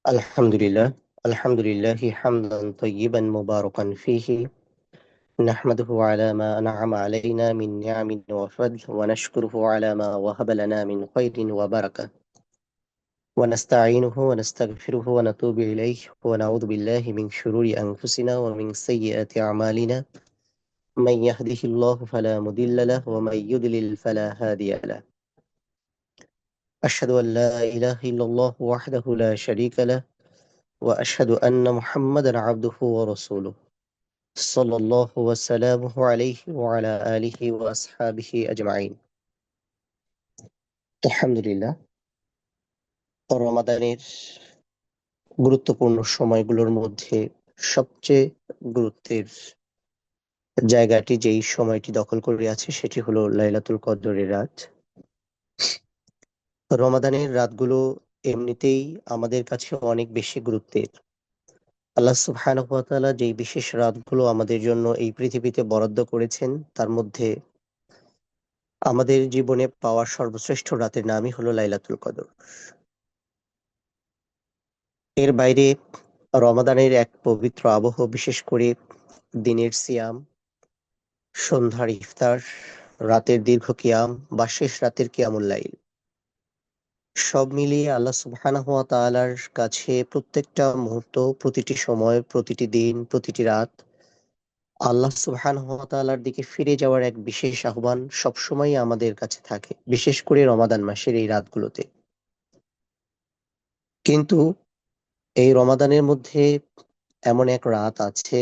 الحمد لله الحمد لله حمدا طيبا مباركا فيه نحمده على ما أنعم علينا من نعم وفضل ونشكره على ما وهب لنا من خير وبركة ونستعينه ونستغفره ونتوب إليه ونعوذ بالله من شرور أنفسنا ومن سيئات أعمالنا من يهده الله فلا مضل له ومن يضلل فلا هادي له أشهد أن لا إله إلا الله وحده لا شريك له وأشهد أن محمدا عبده ورسوله صلى الله وسلامه عليه وعلى آله وأصحابه أجمعين আলহামদুলিল্লাহ। রমাদানের গুরুত্বপূর্ণ সময়গুলোর মধ্যে সবচেয়ে গুরুত্বের জায়গাটি যেই সময়টি দখল করে আছে সেটি হলো লাইলাতুল কদরের রাত। রমাদানের রাতগুলো এমনিতেই আমাদের কাছে অনেক বেশি গুরুত্বের। আল্লাহ সুবহানাহু ওয়া তাআলা যেই বিশেষ রাতগুলো আমাদের জন্য এই পৃথিবীতে বরাদ্দ করেছেন তার মধ্যে আমাদের জীবনে পাওয়া সর্বশ্রেষ্ঠ রাতের নামই হলো লাইলাতুল কদর। এর বাইরে রমাদানের এক পবিত্র আবহ, বিশেষ করে দিনের সিয়াম, সন্ধ্যার ইফতার, রাতের দীর্ঘ কিয়াম বা শেষ রাতের কিয়ামুল লাইল, সব মিলিয়ে আল্লাহ সুবহানাহু ওয়া তাআলার কাছে প্রত্যেকটা মুহূর্ত, প্রতিটি সময়, প্রতিটি দিন, প্রতিটি রাত আল্লাহ সুবহানাহু ওয়া তাআলার দিকে ফিরে যাওয়ার এক বিশেষ আহ্বান সবসময়ই আমাদের কাছে থাকে, বিশেষ করে রমাদান মাসের এই রাতগুলোতে। কিন্তু এই রমাদানের মধ্যে এমন এক রাত আছে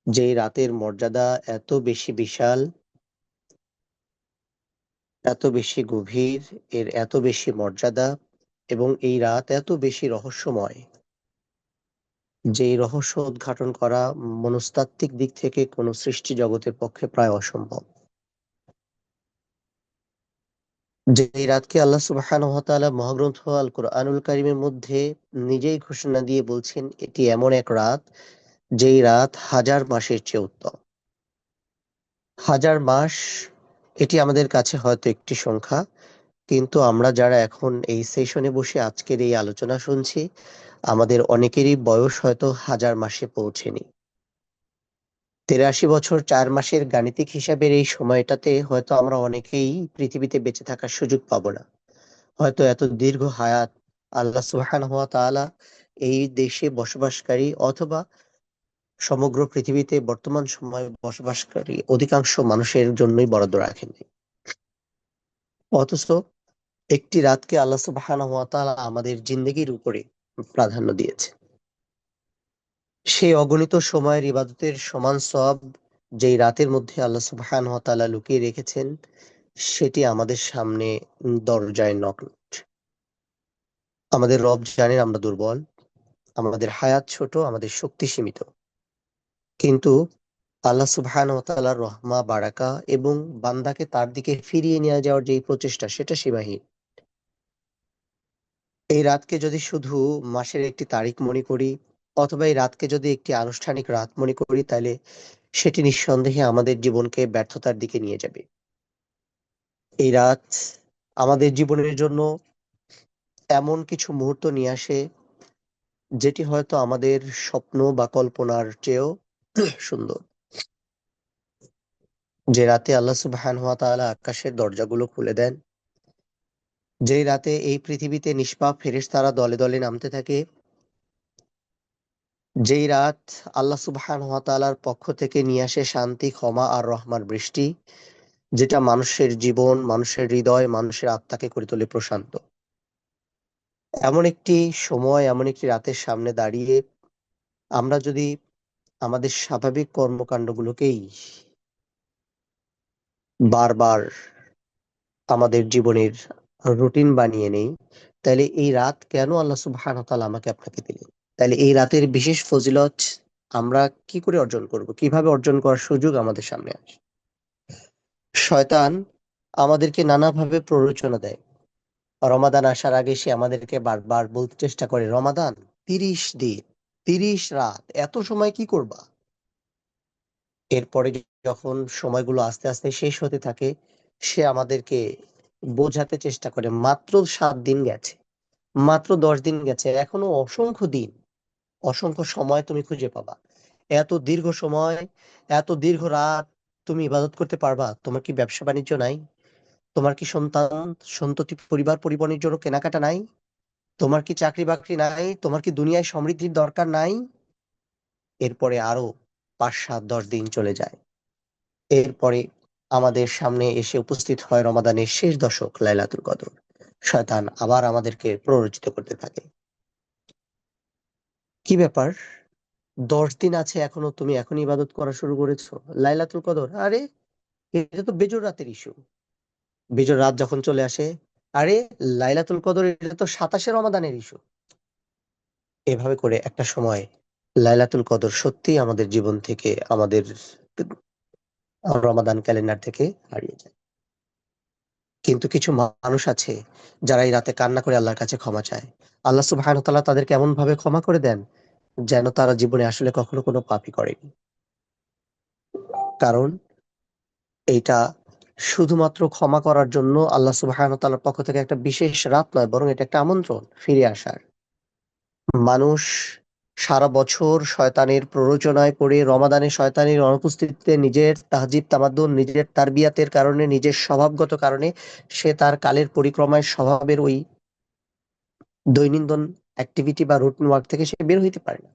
যেই রাতের মর্যাদা এত বেশি বিশাল, এত বেশি গভীর, এর এত বেশি মর্যাদা এবং এই রাত এত বেশি রহস্যময় যে এই রহস্য উদ্ঘাটন করা মনস্তাত্ত্বিক দিক থেকে কোনো সৃষ্টি জগতের পক্ষে প্রায় অসম্ভব। যে এই রাতকে আল্লাহ সুবহানাহু ওয়া তাআলা মহাগ্রন্থ আল কুরআনুল কারীমের মধ্যে নিজেই ঘোষণা দিয়ে বলছেন এটি এমন এক রাত যেই রাত হাজার মাসের চেয়ে উত্তম। হাজার মাস এটি আমাদের কাছে হয়তো একটি সংখ্যা, কিন্তু আমরা যারা এখন এই সেশনে বসে আজকের এই আলোচনা শুনছি, আমাদের অনেকেরই বয়স হয়তো হাজার মাসে পৌঁছেনি। ৮৩ বছর ৪ মাসের গাণিতিক হিসাবের এই সময়টাতে হয়তো আমরা অনেকেই পৃথিবীতে বেঁচে থাকার সুযোগ পাবো না। হয়তো এত দীর্ঘ হায়াত আল্লাহ সুবহানাহু ওয়া তাআলা এই দেশে বসবাসকারী অথবা সমগ্র পৃথিবীতে বর্তমান সময়ে বসবাসকারী অধিকাংশ মানুষের জন্যই বরাদ্দ রাখেননি। অথচ একটি রাতকে আল্লাহ সুবহানাহু ওয়া তাআলা আমাদের জিন্দেগির উপরে প্রাধান্য দিয়েছে। সেই অগণিত সময়ের ইবাদতের সমান সওয়াব যেই রাতের মধ্যে আল্লাহ সুবহানাহু ওয়া তাআলা লুকিয়ে রেখেছেন, সেটি আমাদের সামনে দরজায় নক। আমাদের রব জানেন আমরা দুর্বল, আমাদের হায়াত ছোট, আমাদের শক্তি সীমিত। কিন্তু আল্লাহ সুবহানাহু ওয়া তাআলার রহমা বারাকা এবং বান্দাকে তার দিকে ফিরিয়ে নিয়ে যাওয়ার যে প্রচেষ্টা সেটা সীমাহীন। এই রাতকে যদি শুধু মাসের একটি তারিখ মনে করি অথবা এই রাতকে যদি একটি আনুষ্ঠানিক রাত মনে করি, তাহলে সেটি নিঃসন্দেহে আমাদের জীবনকে ব্যর্থতার দিকে নিয়ে যাবে। এই রাত আমাদের জীবনের জন্য এমন কিছু মুহূর্ত নিয়ে আসে যেটি হয়তো আমাদের স্বপ্ন বা কল্পনার চেয়েও সুন্দর। যে রাতে আল্লাহ সুবহানাহু ওয়া তাআলা আকাশের দরজাগুলো খুলে দেন, যেই রাতে এই পৃথিবীতে নিষ্পাপ ফেরেশতারা দলে দলে নামতে থাকে, যেই রাত আল্লাহ সুবহানাহু ওয়া তাআলার পক্ষ থেকে নিয়ে আসে শান্তি, ক্ষমা আর রহমার বৃষ্টি, যেটা মানুষের জীবন, মানুষের হৃদয়, মানুষের আত্মাকে করে তোলে প্রশান্ত। এমন একটি সময়, এমন একটি রাতের সামনে দাঁড়িয়ে আমরা যদি আমাদের স্বাভাবিক কর্মকাণ্ডগুলোকেই বারবার আমাদের জীবনের রুটিন বানিয়ে নেই, তাহলে এই রাত কেন আল্লাহ সুবহানাহু ওয়া তাআলা আমাকে আপনাকে দিলেন? তাহলে এই রাতের বিশেষ ফজিলত আমরা কি করে অর্জন করব? কিভাবে অর্জন করার সুযোগ আমাদের সামনে আসে? শয়তান আমাদেরকে নানাভাবে প্ররোচনা দেয়। রমাদান আসার আগে সে আমাদেরকে বারবার বলতে চেষ্টা করে, রমাদান ৩০ দিন, ৩০ রাত, এত সময় কি করবা? এরপরে যখন সময়গুলো আস্তে আস্তে শেষ হতে থাকে, সে আমাদেরকে বোঝাতে চেষ্টা করে মাত্র ৭ দিন গেছে, মাত্র 10 দিন গেছে, এখনো অসংখ্য দিন, অসংখ্য সময় তুমি খুঁজে পাবা। এত দীর্ঘ সময়, এত দীর্ঘ রাত তুমি ইবাদত করতে পারবা? তোমার কি ব্যবসা বাণিজ্য নাই? তোমার কি সন্তান সন্ততি পরিবার পরিবহনের জন্য কেনাকাটা নাই? তোমার কি চাকরি বাকরি নাই? তোমার কি দুনিয়ায় সমৃদ্ধির দরকার নাই? এরপরে আরো 5, 7, 10 দিন চলে যায়। এরপরে আমাদের সামনে এসে উপস্থিত হয় রমাদানের শেষ দশক, লাইলাতুল কদর। শয়তান আবার আমাদেরকে প্ররোচিত করতে থাকে। কি ব্যাপার, 10 দিন আছে এখনো, তুমি এখন ইবাদত করা শুরু করেছো? লাইলাতুল কদর, আরে এটা তো বেজোর রাতের ইস্যু। বেজোর রাত যখন চলে আসে, আরে লাইলাতুল কদর এটা তো 27 রমাদানের ইস্যু। এভাবে করে একটা সময় লাইলাতুল কদর সত্যি আমাদের জীবন থেকে, আমাদের রমাদান ক্যালেন্ডার থেকে হারিয়ে যায়। কিন্তু কিছু মানুষ আছে যারা এই রাতে কান্না করে আল্লাহর কাছে ক্ষমা চায়। আল্লাহ সুবহানাহু ওয়া তাআলা তাদেরকে এমন ভাবে ক্ষমা করে দেন যেন তারা জীবনে আসলে কখনো কোনো পাপই করেনি। কারণ এইটা শুধুমাত্র ক্ষমা করার জন্য আল্লাহ সুবহানাহু ওয়া তাআলার পক্ষ থেকে একটা বিশেষ রাত নয়, বরং এটা একটা আমন্ত্রণ ফিরে আসার। মানুষ সারা বছর শয়তানের প্ররোচনায় পড়ে রমাদানে শয়তানের অনুপস্থিতিতে নিজের তাহজিব তামাদ্দুন, নিজের তারবিয়াতের কারণে, নিজের স্বভাবগত কারণে সে তার কালের পরিক্রমায় স্বভাবের ওই দৈনন্দিন অ্যাক্টিভিটি বা রুটিন ওয়ার্ক থেকে সে বের হইতে পারে না।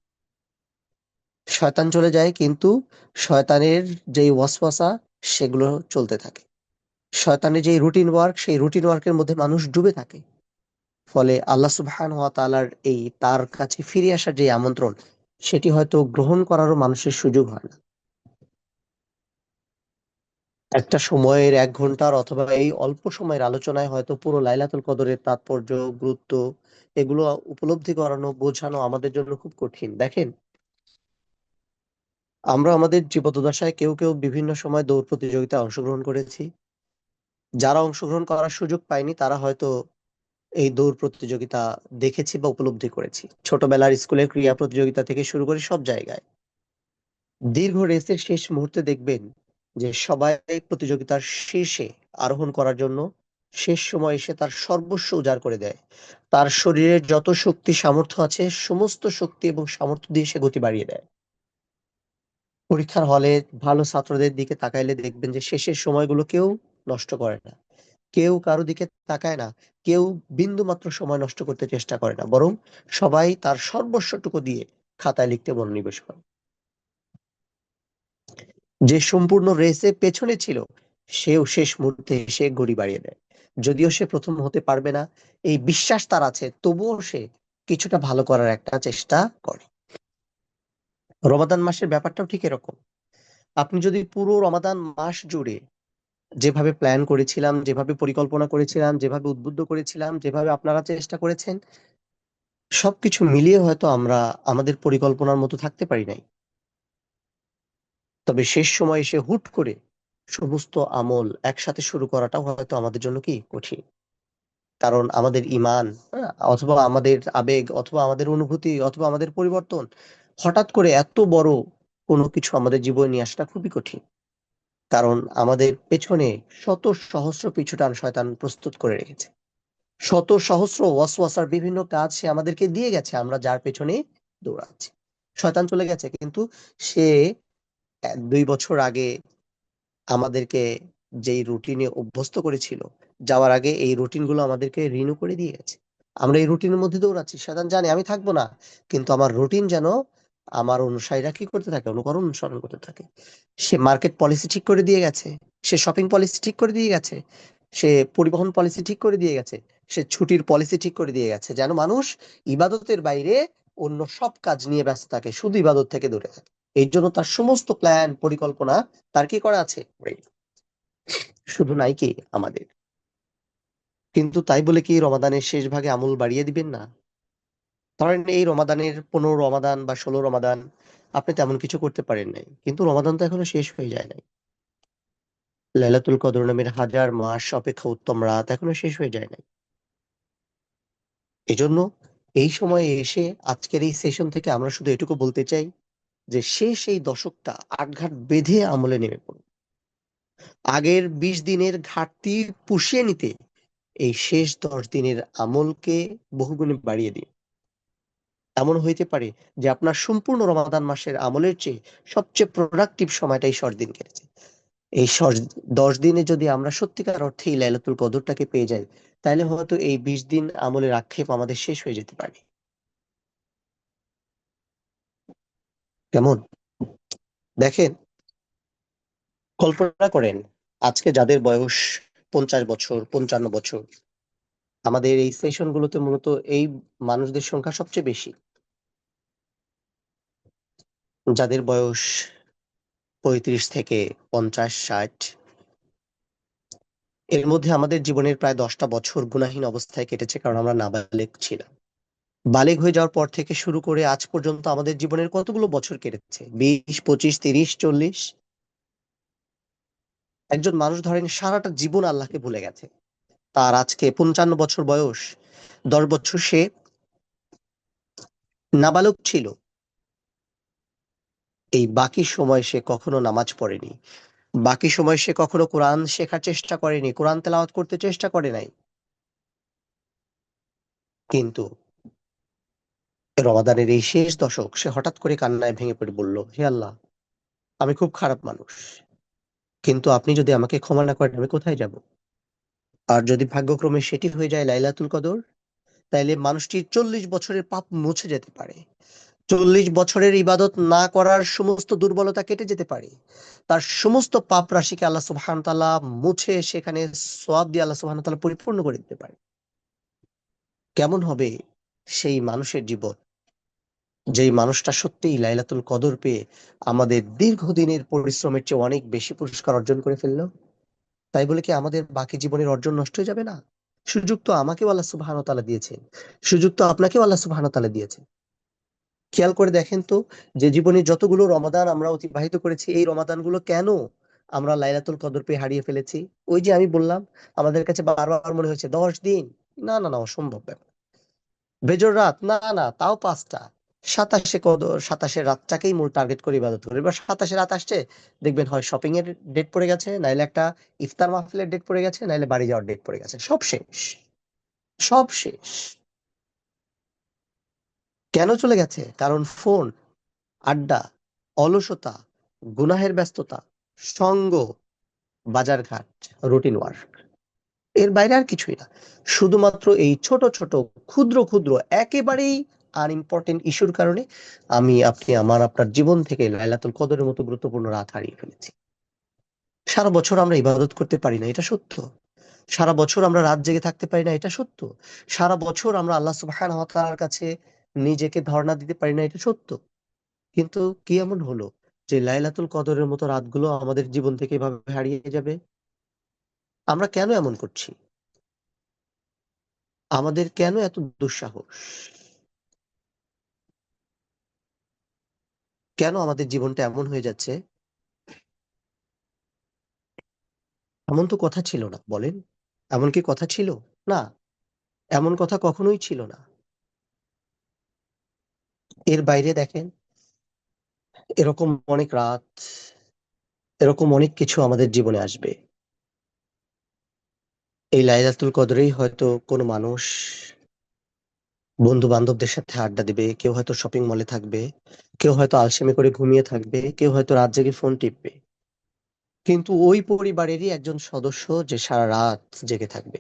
শয়তান চলে যায়, কিন্তু শয়তানের যেই ওয়াসওয়াসা সেগুলো চলতে থাকে। শয়তানের যেই রুটিন ওয়ার্ক, সেই রুটিন ওয়ার্কের মধ্যে মানুষ ডুবে থাকে। ফলে আল্লাহ সুবহানাহু ওয়া তাআলার এই তার কাছে ফিরে আসার যে আমন্ত্রণ, সেটি হয়তো গ্রহণ করারও মানুষের সুযোগ হয় না। একটা সময়ের 1 ঘন্টার অথবা এই অল্প সময়ের আলোচনায় হয়তো পুরো লাইলাতুল কদরের তাৎপর্য, গুরুত্ব এগুলো উপলব্ধি করানো, বোঝানো আমাদের জন্য খুব কঠিন। দেখেন, আমরা আমাদের জীবদ্দশায় কেউ কেউ বিভিন্ন সময় দৌড় প্রতিযোগিতায় অংশগ্রহণ করেছি। যারা অংশগ্রহণ করার সুযোগ পায়নি তারা হয়তো এই দৌড় প্রতিযোগিতা দেখেছি বা উপলব্ধি করেছি। ছোটবেলার স্কুলের ক্রীড়া প্রতিযোগিতা থেকে শুরু করে সব জায়গায় দীর্ঘ রেসের শেষ মুহূর্তে দেখবেন যে সবাই প্রতিযোগিতার শীর্ষে আরোহণ করার জন্য শেষ সময় এসে তার সর্বস্ব উজাড় করে দেয়। তার শরীরের যত শক্তি সামর্থ্য আছে সমস্ত শক্তি এবং সামর্থ্য দিয়ে সে গতি বাড়িয়ে দেয়। পরীক্ষার হলে ভালো ছাত্রদের দিকে তাকাইলে দেখবেন যে শেষের সময়গুলো কেউ নষ্ট করে না, কেউ কারো দিকে তাকায় না, কেউ বিন্দু মাত্র সময় নষ্ট করতে চেষ্টা করে না, বরং সবাই তার সর্বস্বটুকু দিয়ে খাতায় লিখতে মনোনিবেশ করে। যে সম্পূর্ণ রেসে পেছনে ছিল সেও শেষ মুহূর্তে এসে গড়ি বাড়িয়ে দেয়। যদিও সে প্রথম হতে পারবে না, এই বিশ্বাস তার আছে, তবুও সে কিছুটা ভালো করার একটা চেষ্টা করে। রমাদান মাসের ব্যাপারটাও ঠিক এরকম। আপনি যদি পুরো রমাদান মাস জুড়ে যেভাবে প্ল্যান করেছিলাম, যেভাবে পরিকল্পনা করেছিলাম, যেভাবে উদ্বুদ্ধ করেছিলাম, যেভাবে আপনারা চেষ্টা করেছেন, সবকিছু মিলিয়ে হয়তো আমরা আমাদের পরিকল্পনার মতো থাকতে পারি নাই। তবে শেষ সময় এসে হুট করে সমস্ত আমল একসাথে শুরু করাটাও হয়তো আমাদের জন্য কি কঠিন। কারণ আমাদের ইমান, অথবা আমাদের আবেগ, অথবা আমাদের অনুভূতি, অথবা আমাদের পরিবর্তন হঠাৎ করে এত বড় কোনো কিছু আমাদের জীবনে নিয়ে আসাটা খুবই কঠিন। কারণ আমাদের পেছনে শত সহস্র পিছুটান শয়তান প্রস্তুত করে রেখেছে। শত সহস্র ওয়াসওয়াসার বিভিন্ন কাজ সে আমাদেরকে দিয়ে গেছে, আমরা যার পেছনে দৌড়াচ্ছি। শয়তান চলে গেছে, কিন্তু সে 2 বছর আগে আমাদেরকে যেই রুটিনে অভ্যস্ত করেছিল, যাওয়ার আগে এই রুটিন গুলো আমাদেরকে রিনিউ করে দিয়ে গেছে। আমরা এই রুটিনের মধ্যে দৌড়াচ্ছি, শয়তান জানে আমি থাকবো না, কিন্তু আমার রুটিন যেন আমার অনুসারীরা কি করতে থাকে, অনুসরণ করতে থাকে। সে মার্কেট পলিসি ঠিক করে দিয়ে গেছে, সে শপিং পলিসি ঠিক করে দিয়ে গেছে, সে পরিবহন পলিসি ঠিক করে দিয়ে গেছে, সে ছুটির পলিসি ঠিক করে দিয়ে গেছে, যেন মানুষ ইবাদতের বাইরে অন্য সব কাজ নিয়ে ব্যস্ত থাকে, শুধু ইবাদত থেকে দূরে থাকে। এই জন্য তার সমস্ত প্ল্যান পরিকল্পনা তার কি করা আছে ready। শুধু নাই কি আমাদের। কিন্তু তাই বলে কি রমাদানের শেষ ভাগে আমল বাড়িয়ে দিবেন না? ধরেন এই রমাদানের 15 রমাদান বা 16 রমাদান আপনি তেমন কিছু করতে পারেন নাই, কিন্তু রমাদান তো এখনো শেষ হয়ে যায় নাই। লাইলাতুল কদর নামের হাজার মাস অপেক্ষা উত্তম রাত এখনো শেষ হয়ে যায় নাই। এজন্য এই সময়ে এসে আজকের এই সেশন থেকে আমরা শুধু এটুকু বলতে চাই যে শেষ এই দশকটা আটঘাট বেঁধে আমলে নেমে পড়ুন। আগের 20 দিনের ঘাটতি পুষিয়ে নিতে এই শেষ 10 দিনের আমলকে বহুগুণে বাড়িয়ে দিন। এমন হইতে পারে যে আপনার সম্পূর্ণ রমাদান মাসের আমলের চেয়ে সবচেয়ে প্রোডাক্টিভ সময়টাই শর্ট দিন কেটেছে। এই শর্ট 10 দিনে যদি আমরা সত্যিকার অর্থে এই লাইলাতুল কদরটাকে পেয়ে যাই, তাহলে হয়তো এই 20 দিন আমলের আক্ষেপ আমাদের শেষ হয়ে যেতে পারে। কেমন? দেখেন, কল্পনা করেন আজকে যাদের বয়স 50 বছর, 55 বছর, আমাদের এই সেশনগুলোতে মূলত এই মানুষদের সংখ্যা সবচেয়ে বেশি। যাদের বয়স 35 থেকে 50, 60, এর মধ্যে আমাদের জীবনের প্রায় 10টা বছর গুনাহীন অবস্থায় কেটেছে, কারণ আমরা নাবালেগ ছিলাম। বালেগ হয়ে যাওয়ার পর থেকে শুরু করে আজ পর্যন্ত আমাদের জীবনের কতগুলো বছর কেটেছে? 20, 25, 30, 40। একজন মানুষ ধরেন সারাটা জীবন আল্লাহকে ভুলে গেছে। তার আজকে 55 বছর বয়স। 10 বছর সে নাবালক ছিল। এই বাকি সময় সে কখনো নামাজ পড়েনি। বাকি সময় সে কখনো কোরআন শেখার চেষ্টা করেনি, কোরআন তেলাওয়াত করতে চেষ্টা করে নাই। কিন্তু রমাদানের এই শেষ দশক সে হঠাৎ করে কান্নায় ভেঙে পড়ে বলল, হে আল্লাহ, আমি খুব খারাপ মানুষ, কিন্তু আপনি যদি আমাকে ক্ষমা না করেন আমি কোথায় যাব? আর যদি ভাগ্যক্রমে সেটি হয়ে যায় লাইলাতুল কদর, তাইলে মানুষটির 40 বছরের পাপ মুছে যেতে পারে। 40 বছরের ইবাদত না করার সমস্ত দুর্বলতা কেটে যেতে পারে। তার সমস্ত পাপ রাশিকে আল্লাহ সুবহানাহু ওয়া তাআলা মুছে সেখানে সওয়াব দিয়ে আল্লাহ সুবহানাহু ওয়া তাআলা পরিপূর্ণ করে দিতে পারে। কেমন হবে সেই মানুষের জীবন, যেই মানুষটা সত্যিই লাইলাতুল কদর পেয়ে আমাদের দীর্ঘদিনের পরিশ্রমের চেয়ে অনেক বেশি পুরস্কার অর্জন করে ফেললো? তাই বলে কি আমাদের বাকি জীবনের অর্জন নষ্ট হয়ে যাবে না? সুযোগ তো আমাকেও আল্লাহ সুবহানাহু ওয়া তাআলা দিয়েছেন। সুযোগ তো আপনাকেও আল্লাহ সুবহানাহু ওয়া তাআলা দিয়েছেন। খেয়াল করে দেখেন তো, যে জীবনে যতগুলো রমাদান আমরা অতিবাহিত করেছি, এই রমাদানগুলো কেন আমরা লাইলাতুল কদর পেয়ে হারিয়ে ফেলেছি? ওই যে আমি বললাম, আমাদের কাছে বারবার মনে হয়েছে 10 দিন, না না না, অসম্ভব ব্যাপার। বেজোর রাত, না না, তাও 5টা। 27 কদর, 27 রাতটাকেই মূল টার্গেট করে ইবাদত করি। এবার 27 রাত আসছে, দেখবেন হয় শপিং এর ডেট পড়ে গেছে, নাইলে একটা ইফতার মাহফিলের ডেট পড়ে গেছে, নাইলে বাড়ি যাওয়ার ডেট পড়ে গেছে। সব শেষ, সব শেষ। কেন চলে গেছে? কারণ ফোন, আড্ডা, অলসতা, গুনাহের ব্যস্ততা, সঙ্গ, বাজারঘাট, রুটিন ওয়ার্ক, এর বাইরে আর কিছুই না। শুধুমাত্র এই ছোট ছোট ক্ষুদ্র ক্ষুদ্র একেবারেই আনইম্পর্টেন্ট ইস্যুর কারণে আমি, আপনি, আপনার জীবন থেকে লাইলাতুল কদরের মতো গুরুত্বপূর্ণ রাত হারিয়ে ফেলেছি। সারা বছর আমরা ইবাদত করতে পারি না, এটা সত্য। সারা বছর আমরা রাত জেগে থাকতে পারি না, এটা সত্য। সারা বছর আমরা আল্লাহ সুবহানাহু ওয়া তাআলার কাছে নিজেকে ধর্ণা দিতে পারি না, এটা সত্য। কিন্তু কি এমন হলো যে লাইলাতুল কদরের মতো রাতগুলো আমাদের জীবন থেকে এভাবে হারিয়ে যাবে? আমরা কেন এমন করছি? আমাদের কেন এত দুঃসাহস? কেন আমাদের জীবনটা এমন হয়ে যাচ্ছে? এমন তো কথা ছিল না, বলেন। এমন কি কথা ছিল? না, এমন কথা কখনোই ছিল না। এর বাইরে দেখেন, এরকম অনেক রাত, এরকম অনেক কিছু আমাদের জীবনে আসবে। এই লাইলাতুল কদরেই হয়তো কোনো মানুষ বন্ধু বান্ধবদের সাথে আড্ডা দিবে, কেউ হয়তো শপিং মলে থাকবে, কেউ হয়তো আলসেমি করে ঘুমিয়ে থাকবে, কেউ হয়তো রাত জেগে ফোন টিপবে। কিন্তু ওই পরিবারেরই একজন সদস্য যে সারা রাত জেগে থাকবে,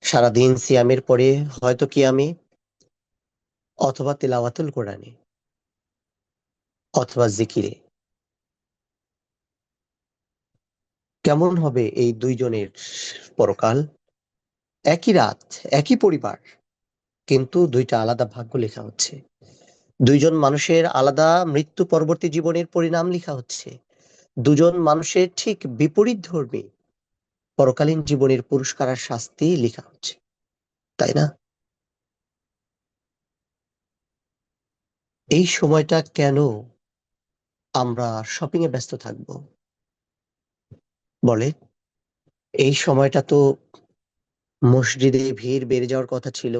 সারাদিন সিয়ামের পরে হয়তো কিয়ামে, অথবা তিলাওয়াতুল কোরআনে, অথবা জিকিরে। কেমন হবে এই দুইজনের পরকাল? একই রাত, একই পরিবার, কিন্তু দুইটা আলাদা ভাগ্য লেখা হচ্ছে। দুইজন মানুষের আলাদা মৃত্যু পরবর্তী জীবনের পরিণাম লেখা হচ্ছে। দুজন মানুষের ঠিক বিপরীত ধর্মী পরকালীন জীবনের পুরস্কার আর শাস্তি লেখা হচ্ছে, তাই না? এই সময়টা কেন আমরা শপিং এ ব্যস্ত থাকবো, বলে? এই সময়টা তো মসজিদে ভিড় বেড়ে যাওয়ার কথা ছিল।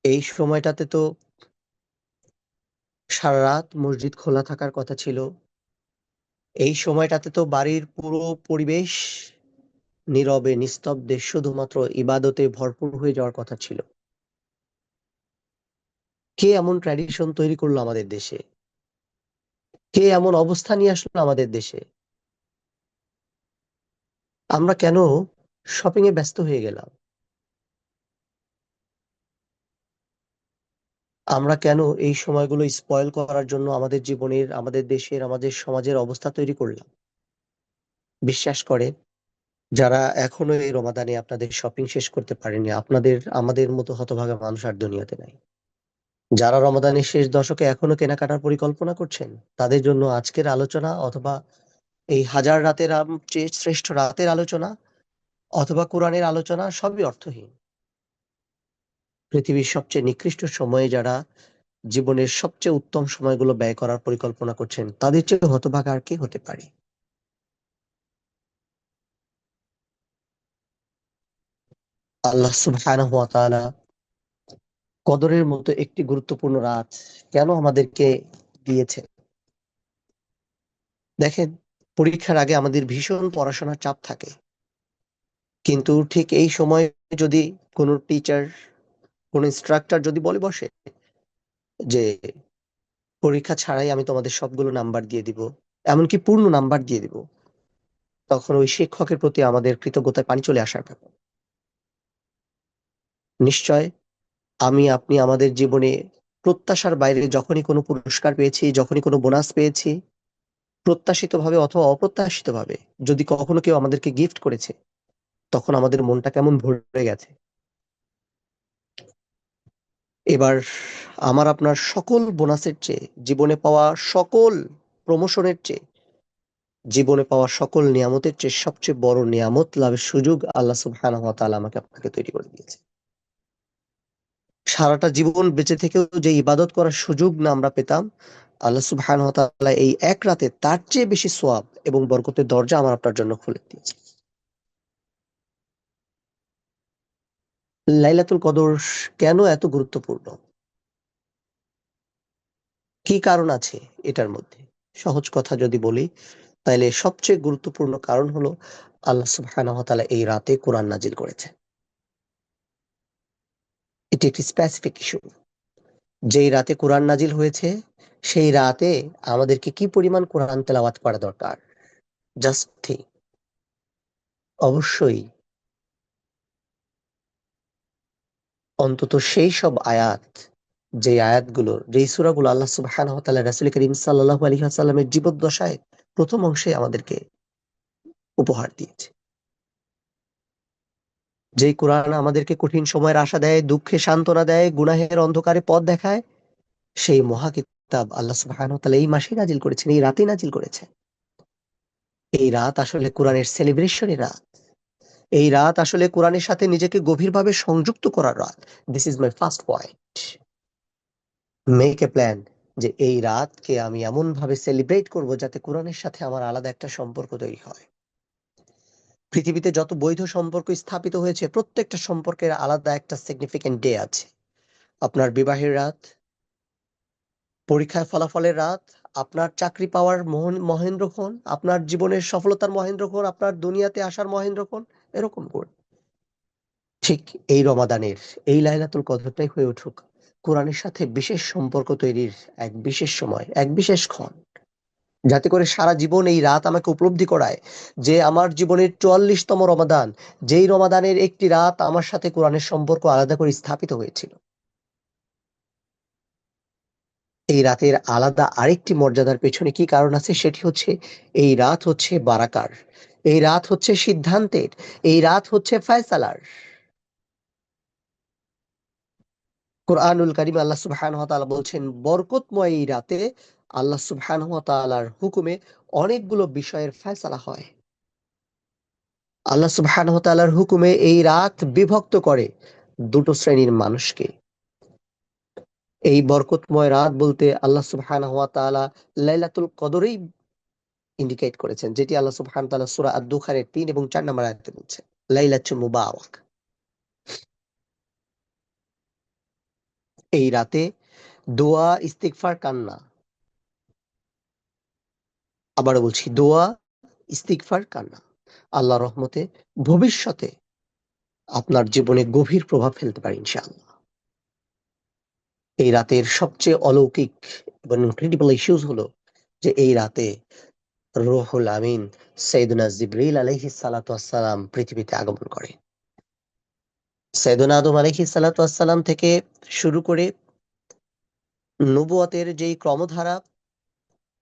এই সময়টাতে তো সারা রাত মসজিদ খোলা থাকার কথা ছিল। এই সময়টাতে তো বাড়ির পুরো পরিবেশ নীরবে নিস্তব্ধে শুধুমাত্র ইবাদতে ভরপুর হয়ে যাওয়ার কথা ছিল। কে এমন ট্র্যাডিশন তৈরি করলো আমাদের দেশে? কে এমন অবস্থা নিয়ে আসলো আমাদের দেশে? আমরা কেন শপিং এ ব্যস্ত হয়ে গেলাম? আমরা কেন এই সময়গুলো স্পয়েল করার জন্য আমাদের জীবনের, আমাদের দেশের, আমাদের সমাজের অবস্থা তৈরি করলাম? বিশ্বাস করেন, যারা এখনো এই রমাদানে আপনাদের শপিং শেষ করতে পারেনি, আমাদের মতো হতভাগা মানুষ আর দুনিয়াতে নাই। যারা রমাদানের শেষ দশকে এখনো কেনাকাটার পরিকল্পনা করছেন, তাদের জন্য আজকের আলোচনা, অথবা এই হাজার রাতের চেয়ে শ্রেষ্ঠ রাতের আলোচনা, অথবা কোরআনের আলোচনা সবই অর্থহীন। পৃথিবীর সবচেয়ে নিকৃষ্ট সময়ে যারা জীবনের সবচেয়ে উত্তম সময়গুলো ব্যয় করার পরিকল্পনা করছেন, তাদের চেয়ে হতভাগা আর কে হতে পারে? আল্লাহ সুবহানাহু ওয়া তাআলা কদরের মতো একটি গুরুত্বপূর্ণ রাত কেন আমাদেরকে দিয়েছে? দেখেন, পরীক্ষার আগে আমাদের ভীষণ পড়াশোনার চাপ থাকে, কিন্তু ঠিক এই সময় যদি কোনো টিচার, কোনো ইনস্ট্রাক্টর যদি বলে বসে যে পরীক্ষা ছাড়াই আমি তোমাদের সবগুলো নাম্বার দিয়ে দিব, এমনকি পূর্ণ নাম্বার দিয়ে দিব, তখন ওই শিক্ষকের প্রতি আমাদের কৃতজ্ঞতায় পানি চলে আসার কথা। নিশ্চয় আমি আপনি আমাদের জীবনে প্রত্যাশার বাইরে যখনই কোনো পুরস্কার পেয়েছি, যখনই কোনো বোনাস পেয়েছি, প্রত্যাশিতভাবে অথবা অপ্রত্যাশিতভাবে যদি কখনো কেউ আমাদেরকে গিফট করেছে, তখন আমাদের মনটা কেমন ভরে গেছে। এবার আমার আপনার সকল বোনাসের চেয়ে, জীবনে পাওয়া সকল প্রমোশনের চেয়ে, জীবনে পাওয়া সকল নিয়ামতের চেয়ে সবচেয়ে বড় নিয়ামত লাভের সুযোগ আল্লাহ সুবহানাহু ওয়া তাআলা আমাকে আপনাকে তৈরি করে দিয়েছে। সারাটা জীবন বেঁচে থেকেও যে ইবাদত করার সুযোগ না আমরা পেতাম, আল্লাহ সুবহানাহু ওয়া তাআলা এই এক রাতে তার চেয়ে বেশি সওয়াব এবং বরকতের দরজা আমার আপনার জন্য খুলে দিয়েছে। লাইলাতুল কদর কেন এত গুরুত্বপূর্ণ? কি কারণ আছে এটার মধ্যে? সহজ কথা যদি বলি, তাইলে সবচেয়ে গুরুত্বপূর্ণ কারণ হলো আল্লাহ সুবহানাহু ওয়া তাআলা এই রাতে কোরআন নাজিল করেছেন। এটি একটি স্পেসিফিক ইস্যু। যেই রাতে কোরআন নাজিল হয়েছে, সেই রাতে আমাদেরকে কি পরিমাণ কোরআন তেলাওয়াত করা দরকার? Just think. অবশ্যই অন্তত সেই সব আয়াত, যে আয়াতগুলো, যেই সূরাগুলো আল্লাহ সুবহানাহু ওয়া তাআলা রাসূল করিম সাল্লাল্লাহু আলাইহি ওয়াসাল্লামের জীবদ্দশায় প্রথম অংশে আমাদেরকে উপহার দিয়েছে। যেই কোরআন আমাদেরকে কঠিন সময়ের আশা দেয়, দুঃখে সান্ত্বনা দেয়, গুনাহের অন্ধকারে পথ দেখায়, সেই মহা কিতাব আল্লাহ সুবহানাহু ওয়া তাআলা এই মাসেই নাজিল করেছেন, এই রাতেই নাজিল করেছেন। এই রাত আসলে কোরআনের সেলিব্রেশনের রাত। এই রাত আসলে কোরআনের সাথে নিজেকে গভীরভাবে সংযুক্ত করার রাত। This is my first point. Make a plan যে এই রাতকে আমি এমনভাবে সেলিব্রেট করব যাতে কোরআনের সাথে আমার আলাদা একটা সম্পর্ক তৈরি হয়। পৃথিবীতে যত বৈধ সম্পর্ক স্থাপিত হয়েছে, প্রত্যেকটা সম্পর্কের আলাদা একটা সিগনিফিক্যান্ট ডে আছে। আপনার বিবাহের রাত, পরীক্ষায় ফলাফলের রাত, আপনার চাকরি পাওয়ার মহেন্দ্রক্ষণ, আপনার জীবনের সফলতার মহেন্দ্রক্ষণ, আপনার দুনিয়াতে আসার মহেন্দ্রক্ষণ, এরকম করে। ঠিক এই রমাদানের এই লাইলাতুল কদরটাই হয়ে উঠুক কোরআনের সাথে বিশেষ সম্পর্ক তৈরির এক বিশেষ সময়, এক বিশেষ ক্ষণ, যাতে করে সারা জীবন এই রাত আমাকে উপলব্ধি করায় যে আমার জীবনের ৪৪তম রমাদান, যেই রমাদানের একটি রাত আমার সাথে কোরআনের সম্পর্ক আলাদা করে স্থাপিত হয়েছিল। এই রাতের আলাদা আরেকটি মর্যাদার পেছনে কি কারণ আছে, সেটি হচ্ছে এই রাত হচ্ছে বারাকার, এই রাত হচ্ছে সিদ্ধান্তের, এই রাত হচ্ছে ফয়সালার। কোরআনুল কারীমে আল্লাহ সুবহানাহু ওয়া তাআলা বলছেন, বরকতময় এই রাতে আল্লাহ সুবহানাহু ওয়া তাআলার হুকুমে অনেকগুলো বিষয়ের ফয়সালা হয়। আল্লাহ সুবহানাহু ওয়া তাআলার হুকুমে এই রাত বিভক্ত করে দুটো শ্রেণীর মানুষকে। এই বরকতময় রাত বলতে আল্লাহ সুবহানাহু ওয়া তাআলা লাইলাতুল কদরেই ইন্ডিকেট করেছেন, যেটি আল্লাহ সুবহানাহু ওয়া তাআলা সূরা আদ-দুখানের ৩ এবং ৪ নম্বর আয়াতে বলছেন, লাইলাতুল মুবারাক। এই রাতে দোয়া, ইস্তিগফার, কান্না, আবারো বলছি দোয়া, ইস্তিগফার, কান্না। আল্লাহ রহমতে ভবিষ্যতে আপনার জীবনে গভীর প্রভাব ফেলতে পারে ইনশাআল্লাহ। এই রাতের সবচেয়ে অলৌকিক এবং ইনক্রেডিবল ইস্যুস হলো যে এই রাতে রুহুল আমিন সৈয়দনা জিবরিল আলাইহিস সালাতু ওয়াসসালাম পৃথিবীতে আগমন করে। সৈয়দনা আদম আলাইহিস সালাতু ওয়াসসালাম থেকে শুরু করে নবুয়তের যেই ক্রমধারা,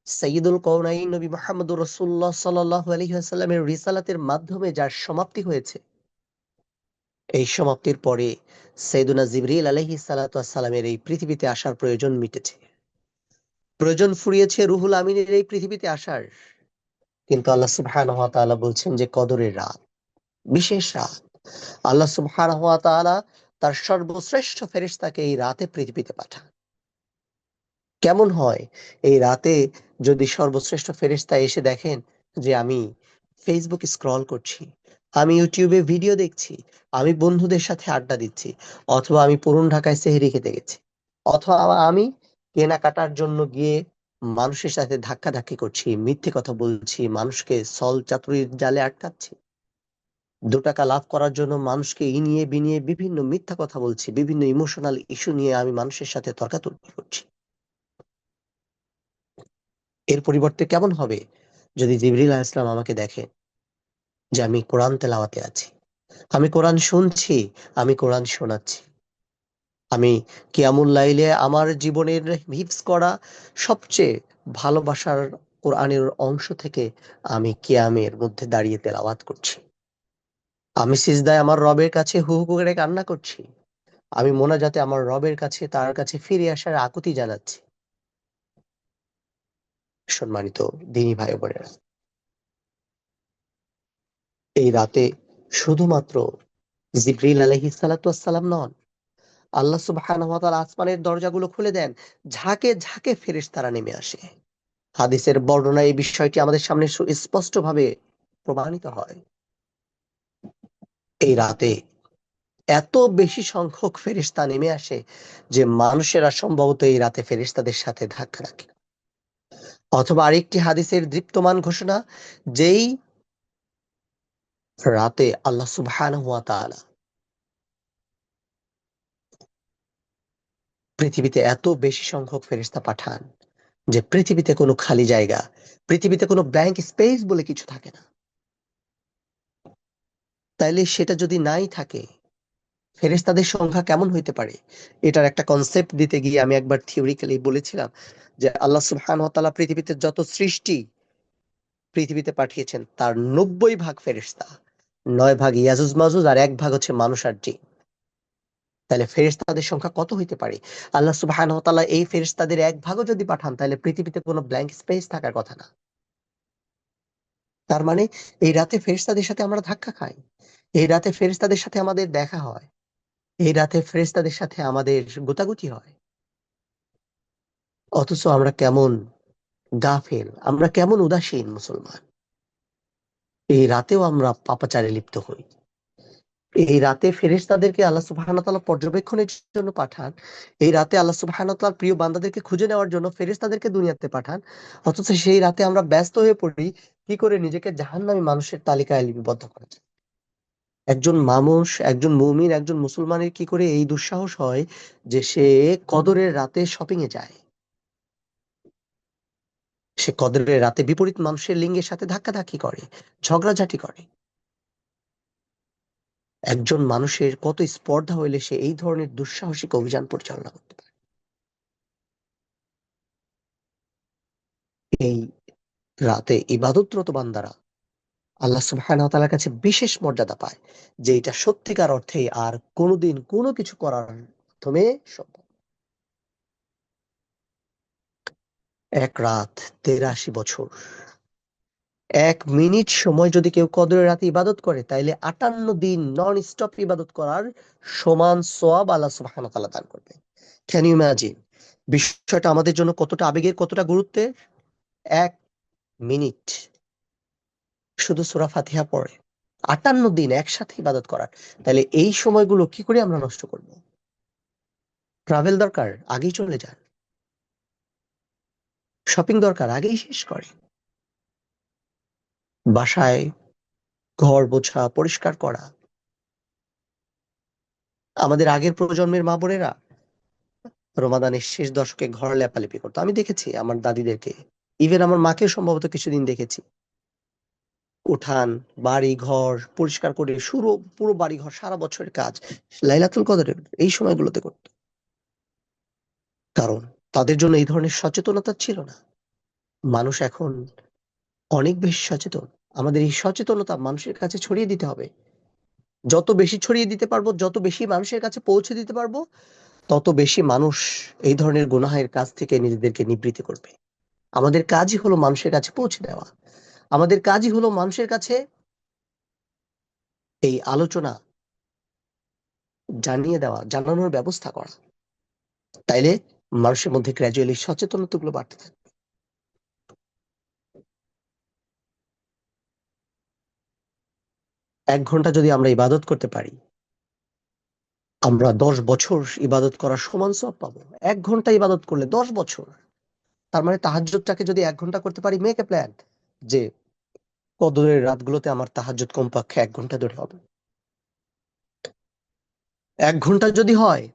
সাইয়্যিদুল কওনাইন নবী মুহাম্মদুর রাসূলুল্লাহ সাল্লাল্লাহু আলাইহি ওয়াসাল্লামের রিসালাতের মাধ্যমে যার সমাপ্তি হয়েছে, এই সমাপ্তির পরে সাইয়্যিদুনা জিবরিল আলাইহিস সালাতু ওয়াসসালামের এই পৃথিবীতে আসার প্রয়োজন মিটেছে। প্রয়োজন ফুরিয়েছে রুহুল আমিনের এই পৃথিবীতে আসার। কিন্তু আল্লাহ সুবহানাহু ওয়া তাআলা বলছেন যে কদরের রাত, বিশেষ রাত। আল্লাহ সুবহানাহু ওয়া তাআলা তার সর্বশ্রেষ্ঠ ফেরেশতাকে এই রাতে পৃথিবীতে পাঠান। কেমন হয় এই রাতে যদি সর্বশ্রেষ্ঠ ফেরেশতা এসে দেখেন যে আমি ফেসবুক স্ক্রল করছি, আমি ইউটিউবে ভিডিও দেখছি, আমি বন্ধুদের সাথে আড্ডা দিচ্ছি, অথবা আমি পুরন ঢাকায় সেহরি খেতে গেছি, অথবা আমি কেনাকাটার জন্য গিয়ে মানুষের সাথে ধাক্কাধাক্কি করছি, মিথ্যে কথা বলছি, মানুষকে ছল চাতুরির জালে আটকাচ্ছি, 2 টাকা লাভ করার জন্য মানুষকে ইনিয়ে বিনিয়ে বিভিন্ন মিথ্যা কথা বলছি, বিভিন্ন ইমোশনাল ইস্যু নিয়ে আমি মানুষের সাথে তর্কাতর্কি করছি। এর পরিবর্তে কেমন হবে যদি জিবরিল আলাইহিস সালাম আমাকে দেখেন যে আমি কোরআন তেলাওয়াতে আছি, আমি কোরআন শুনছি, আমি কোরআন শোনাচ্ছি, আমি কিয়ামুল লাইলে আমার জীবনের হিফজ করা সবচেয়ে ভালোবাসার কোরআনের অংশ থেকে আমি কিয়ামের মধ্যে দাঁড়িয়ে তেলাওয়াত করছি, আমি সিজদায় আমার রবের কাছে হু হু করে কান্না করছি, আমি মোনাজাতে আমার রবের কাছে তার কাছে ফিরে আসার আকুতি জানাচ্ছি। সম্মানিত দিনী ভাই ও বোনেরা, এই রাতে শুধুমাত্র জিবরিল আলাইহিস সালাতু ওয়াসসালাম নন, আল্লাহ সুবহানাহু ওয়া তাআলা আসমানের দরজাগুলো খুলে দেন, ঝাঁকে ঝাঁকে ফেরেশতারা নেমে আসে। হাদিসের বর্ণনায় এই বিষয়টি আমাদের সামনে সুস্পষ্টভাবে প্রমাণিত হয়। এই রাতে এত বেশি সংখ্যক ফেরেশতা নেমে আসে যে মানুষেরা সম্ভবত এই রাতে ফেরেশতাদের সাথে ধাক্কাধাক্কি। অথবা আরেকটি হাদিসের দৃপ্তমান ঘোষণা, যেই রাতে আল্লাহ সুবহানাহু ওয়া তাআলা পৃথিবীতে এত বেশি সংখ্যক ফেরেশতা পাঠান যে পৃথিবীতে কোনো খালি জায়গা, পৃথিবীতে কোনো ব্ল্যাঙ্ক স্পেস বলে কিছু থাকে না। তাইলে সেটা যদি নাই থাকে, ফেরেশতাদের সংখ্যা কেমন হইতে পারে? এটার একটা কনসেপ্ট দিতে গিয়ে আমি একবার থিওরিক্যালি বলেছিলাম যে আল্লাহ সুবহানাহু ওয়া তাআলা পৃথিবীতে যত সৃষ্টি পৃথিবীতে পাঠিয়েছেন তার 90 ভাগ ফেরেশতা, 9 ভাগ ইয়াজুজ মাজুজ, আর 1 ভাগ হচ্ছে মানুষ আর জিন। তাহলে ফেরেশতাদের সংখ্যা কত হইতে পারে? আল্লাহ সুবহানাহু ওয়া তাআলা এই ফেরেশতাদের 1 ভাগও যদি পাঠান তাহলে পৃথিবীতে কোনো ব্ল্যাঙ্ক স্পেস থাকার কথা না। তার মানে এই রাতে ফেরেশতাদের সাথে আমরা ধাক্কা খাই। এই রাতে ফেরেশতাদের সাথে আমাদের দেখা হয়। এই রাতে ফেরেশতাদের সাথে আমাদের গোতাগুতি হয়। অথচ আমরা কেমন গাফেল, আমরা কেমন উদাসীন মুসলমান। এই রাতেও আমরা পাপাচারে লিপ্ত হই। এই রাতে ফেরেশতাদেরকে আল্লাহ সুবহানাহু ওয়া তাআলা পর্যবেক্ষণের জন্য পাঠান। এই রাতে আল্লাহ সুবহানাহু ওয়া তাআলার প্রিয় বান্দাদেরকে খুঁজে নেওয়ার জন্য ফেরেশতাদেরকে দুনিয়াতে পাঠান। অথচ সেই রাতে আমরা ব্যস্ত হয়ে পড়ি কি করে নিজেকে জাহান্নামী মানুষের তালিকায় লিপিবদ্ধ করা যায়। একজন মানুষ, একজন মুমিন, একজন মুসলমানের কি করে এই দুঃসাহস হয় যে সে কদরের রাতে শপিং এ যায়? সে কদরের রাতে বিপরীত মানুষের লিঙ্গের সাথে ধাক্কাধাক্কি করে, ঝগড়াঝাটি করে। একজন মানুষের কত স্পর্ধা হইলে সে এই ধরনের দুঃসাহসিক অভিযান পরিচালনা করতে পারে? এই রাতে ইবাদতরত বান্দারা আল্লাহ সুবহানাহু ওয়া তাআলার কাছে বিশেষ মর্যাদা পায়, যে এটা সত্যিকার অর্থেই আর কোনোদিন কোনো কিছু করার মাধ্যমে সম্ভব। 1 রাত 83 বছর, 1 মিনিট সময় যদি কেউ কদরের রাতে ইবাদত করে তাইলে 58 দিন নন স্টপ ইবাদত করার সমান সওয়াব আল্লাহ সুবহানাহু ওয়া তাআলা দান করবে। ক্যান ইউ ইমাজিন বিষয়টা আমাদের জন্য কতটা আবেগের, কতটা গুরুত্বের? 1 মিনিট শুধু সূরা ফাতিহা পড়ে 58 দিন একসাথে ইবাদত করার। তাহলে এই সময়গুলো কি করে আমরা নষ্ট করব? ট্রাভেল দরকার, আগেই চলে যান। শপিং দরকার, আগেই শেষ করেন। বাসায় ঘর মোছা, পরিষ্কার করা। আমাদের আগের প্রজন্মের মা বোনেরা রমাদানের শেষ দশকে ঘর লেপালেপি করতো, আমি দেখেছি আমার দাদিদেরকে। ইভেন আমার মাকে সম্ভবত কিছুদিন দেখেছি। উঠান, বাড়ি ঘর পরিষ্কার করে শুরু, পুরো বাড়ি ঘর সারা বছরের কাজ লাইলাতুল কদরের এই সময়গুলোতে করতো। কারণ তাদের জন্য এই ধরনের সচেতনতা ছিল না। মানুষ এখন অনেক বেশি সচেতন। আমাদের এই সচেতনতা মানুষের কাছে ছড়িয়ে দিতে হবে। যত বেশি ছড়িয়ে দিতে পারবো, যত বেশি মানুষের কাছে পৌঁছে দিতে পারবো, তত বেশি মানুষ এই ধরনের গুনাহের কাজ থেকে নিজেদেরকে নিবৃত্ত করবে। আমাদের কাজই হলো মানুষের কাছে পৌঁছে দেওয়া। আমাদের কাজই হলো মানুষের কাছে এই আলোচনা জানিয়ে দেওয়া, জানানোর ব্যবস্থা করা। তাইলে মানুষের মধ্যে গ্র্যাজুয়ালি সচেতনতা গুলো বাড়তে থাকে। 1 ঘন্টা যদি আমরা ইবাদত করতে পারি, আমরা 10 বছর ইবাদত করার সমান সওয়াব পাবো। 1 ঘন্টা ইবাদত করলে 10 বছর। তার মানে তাহাজ্জুদটাকে যদি 1 ঘন্টা করতে পারি, মেক এ প্ল্যান যে কদরের রাতগুলোতে আমার তাহাজ্জুদ কমপক্ষে 1 ঘন্টা ধরে হবে। 1 ঘন্টা যদি হয়,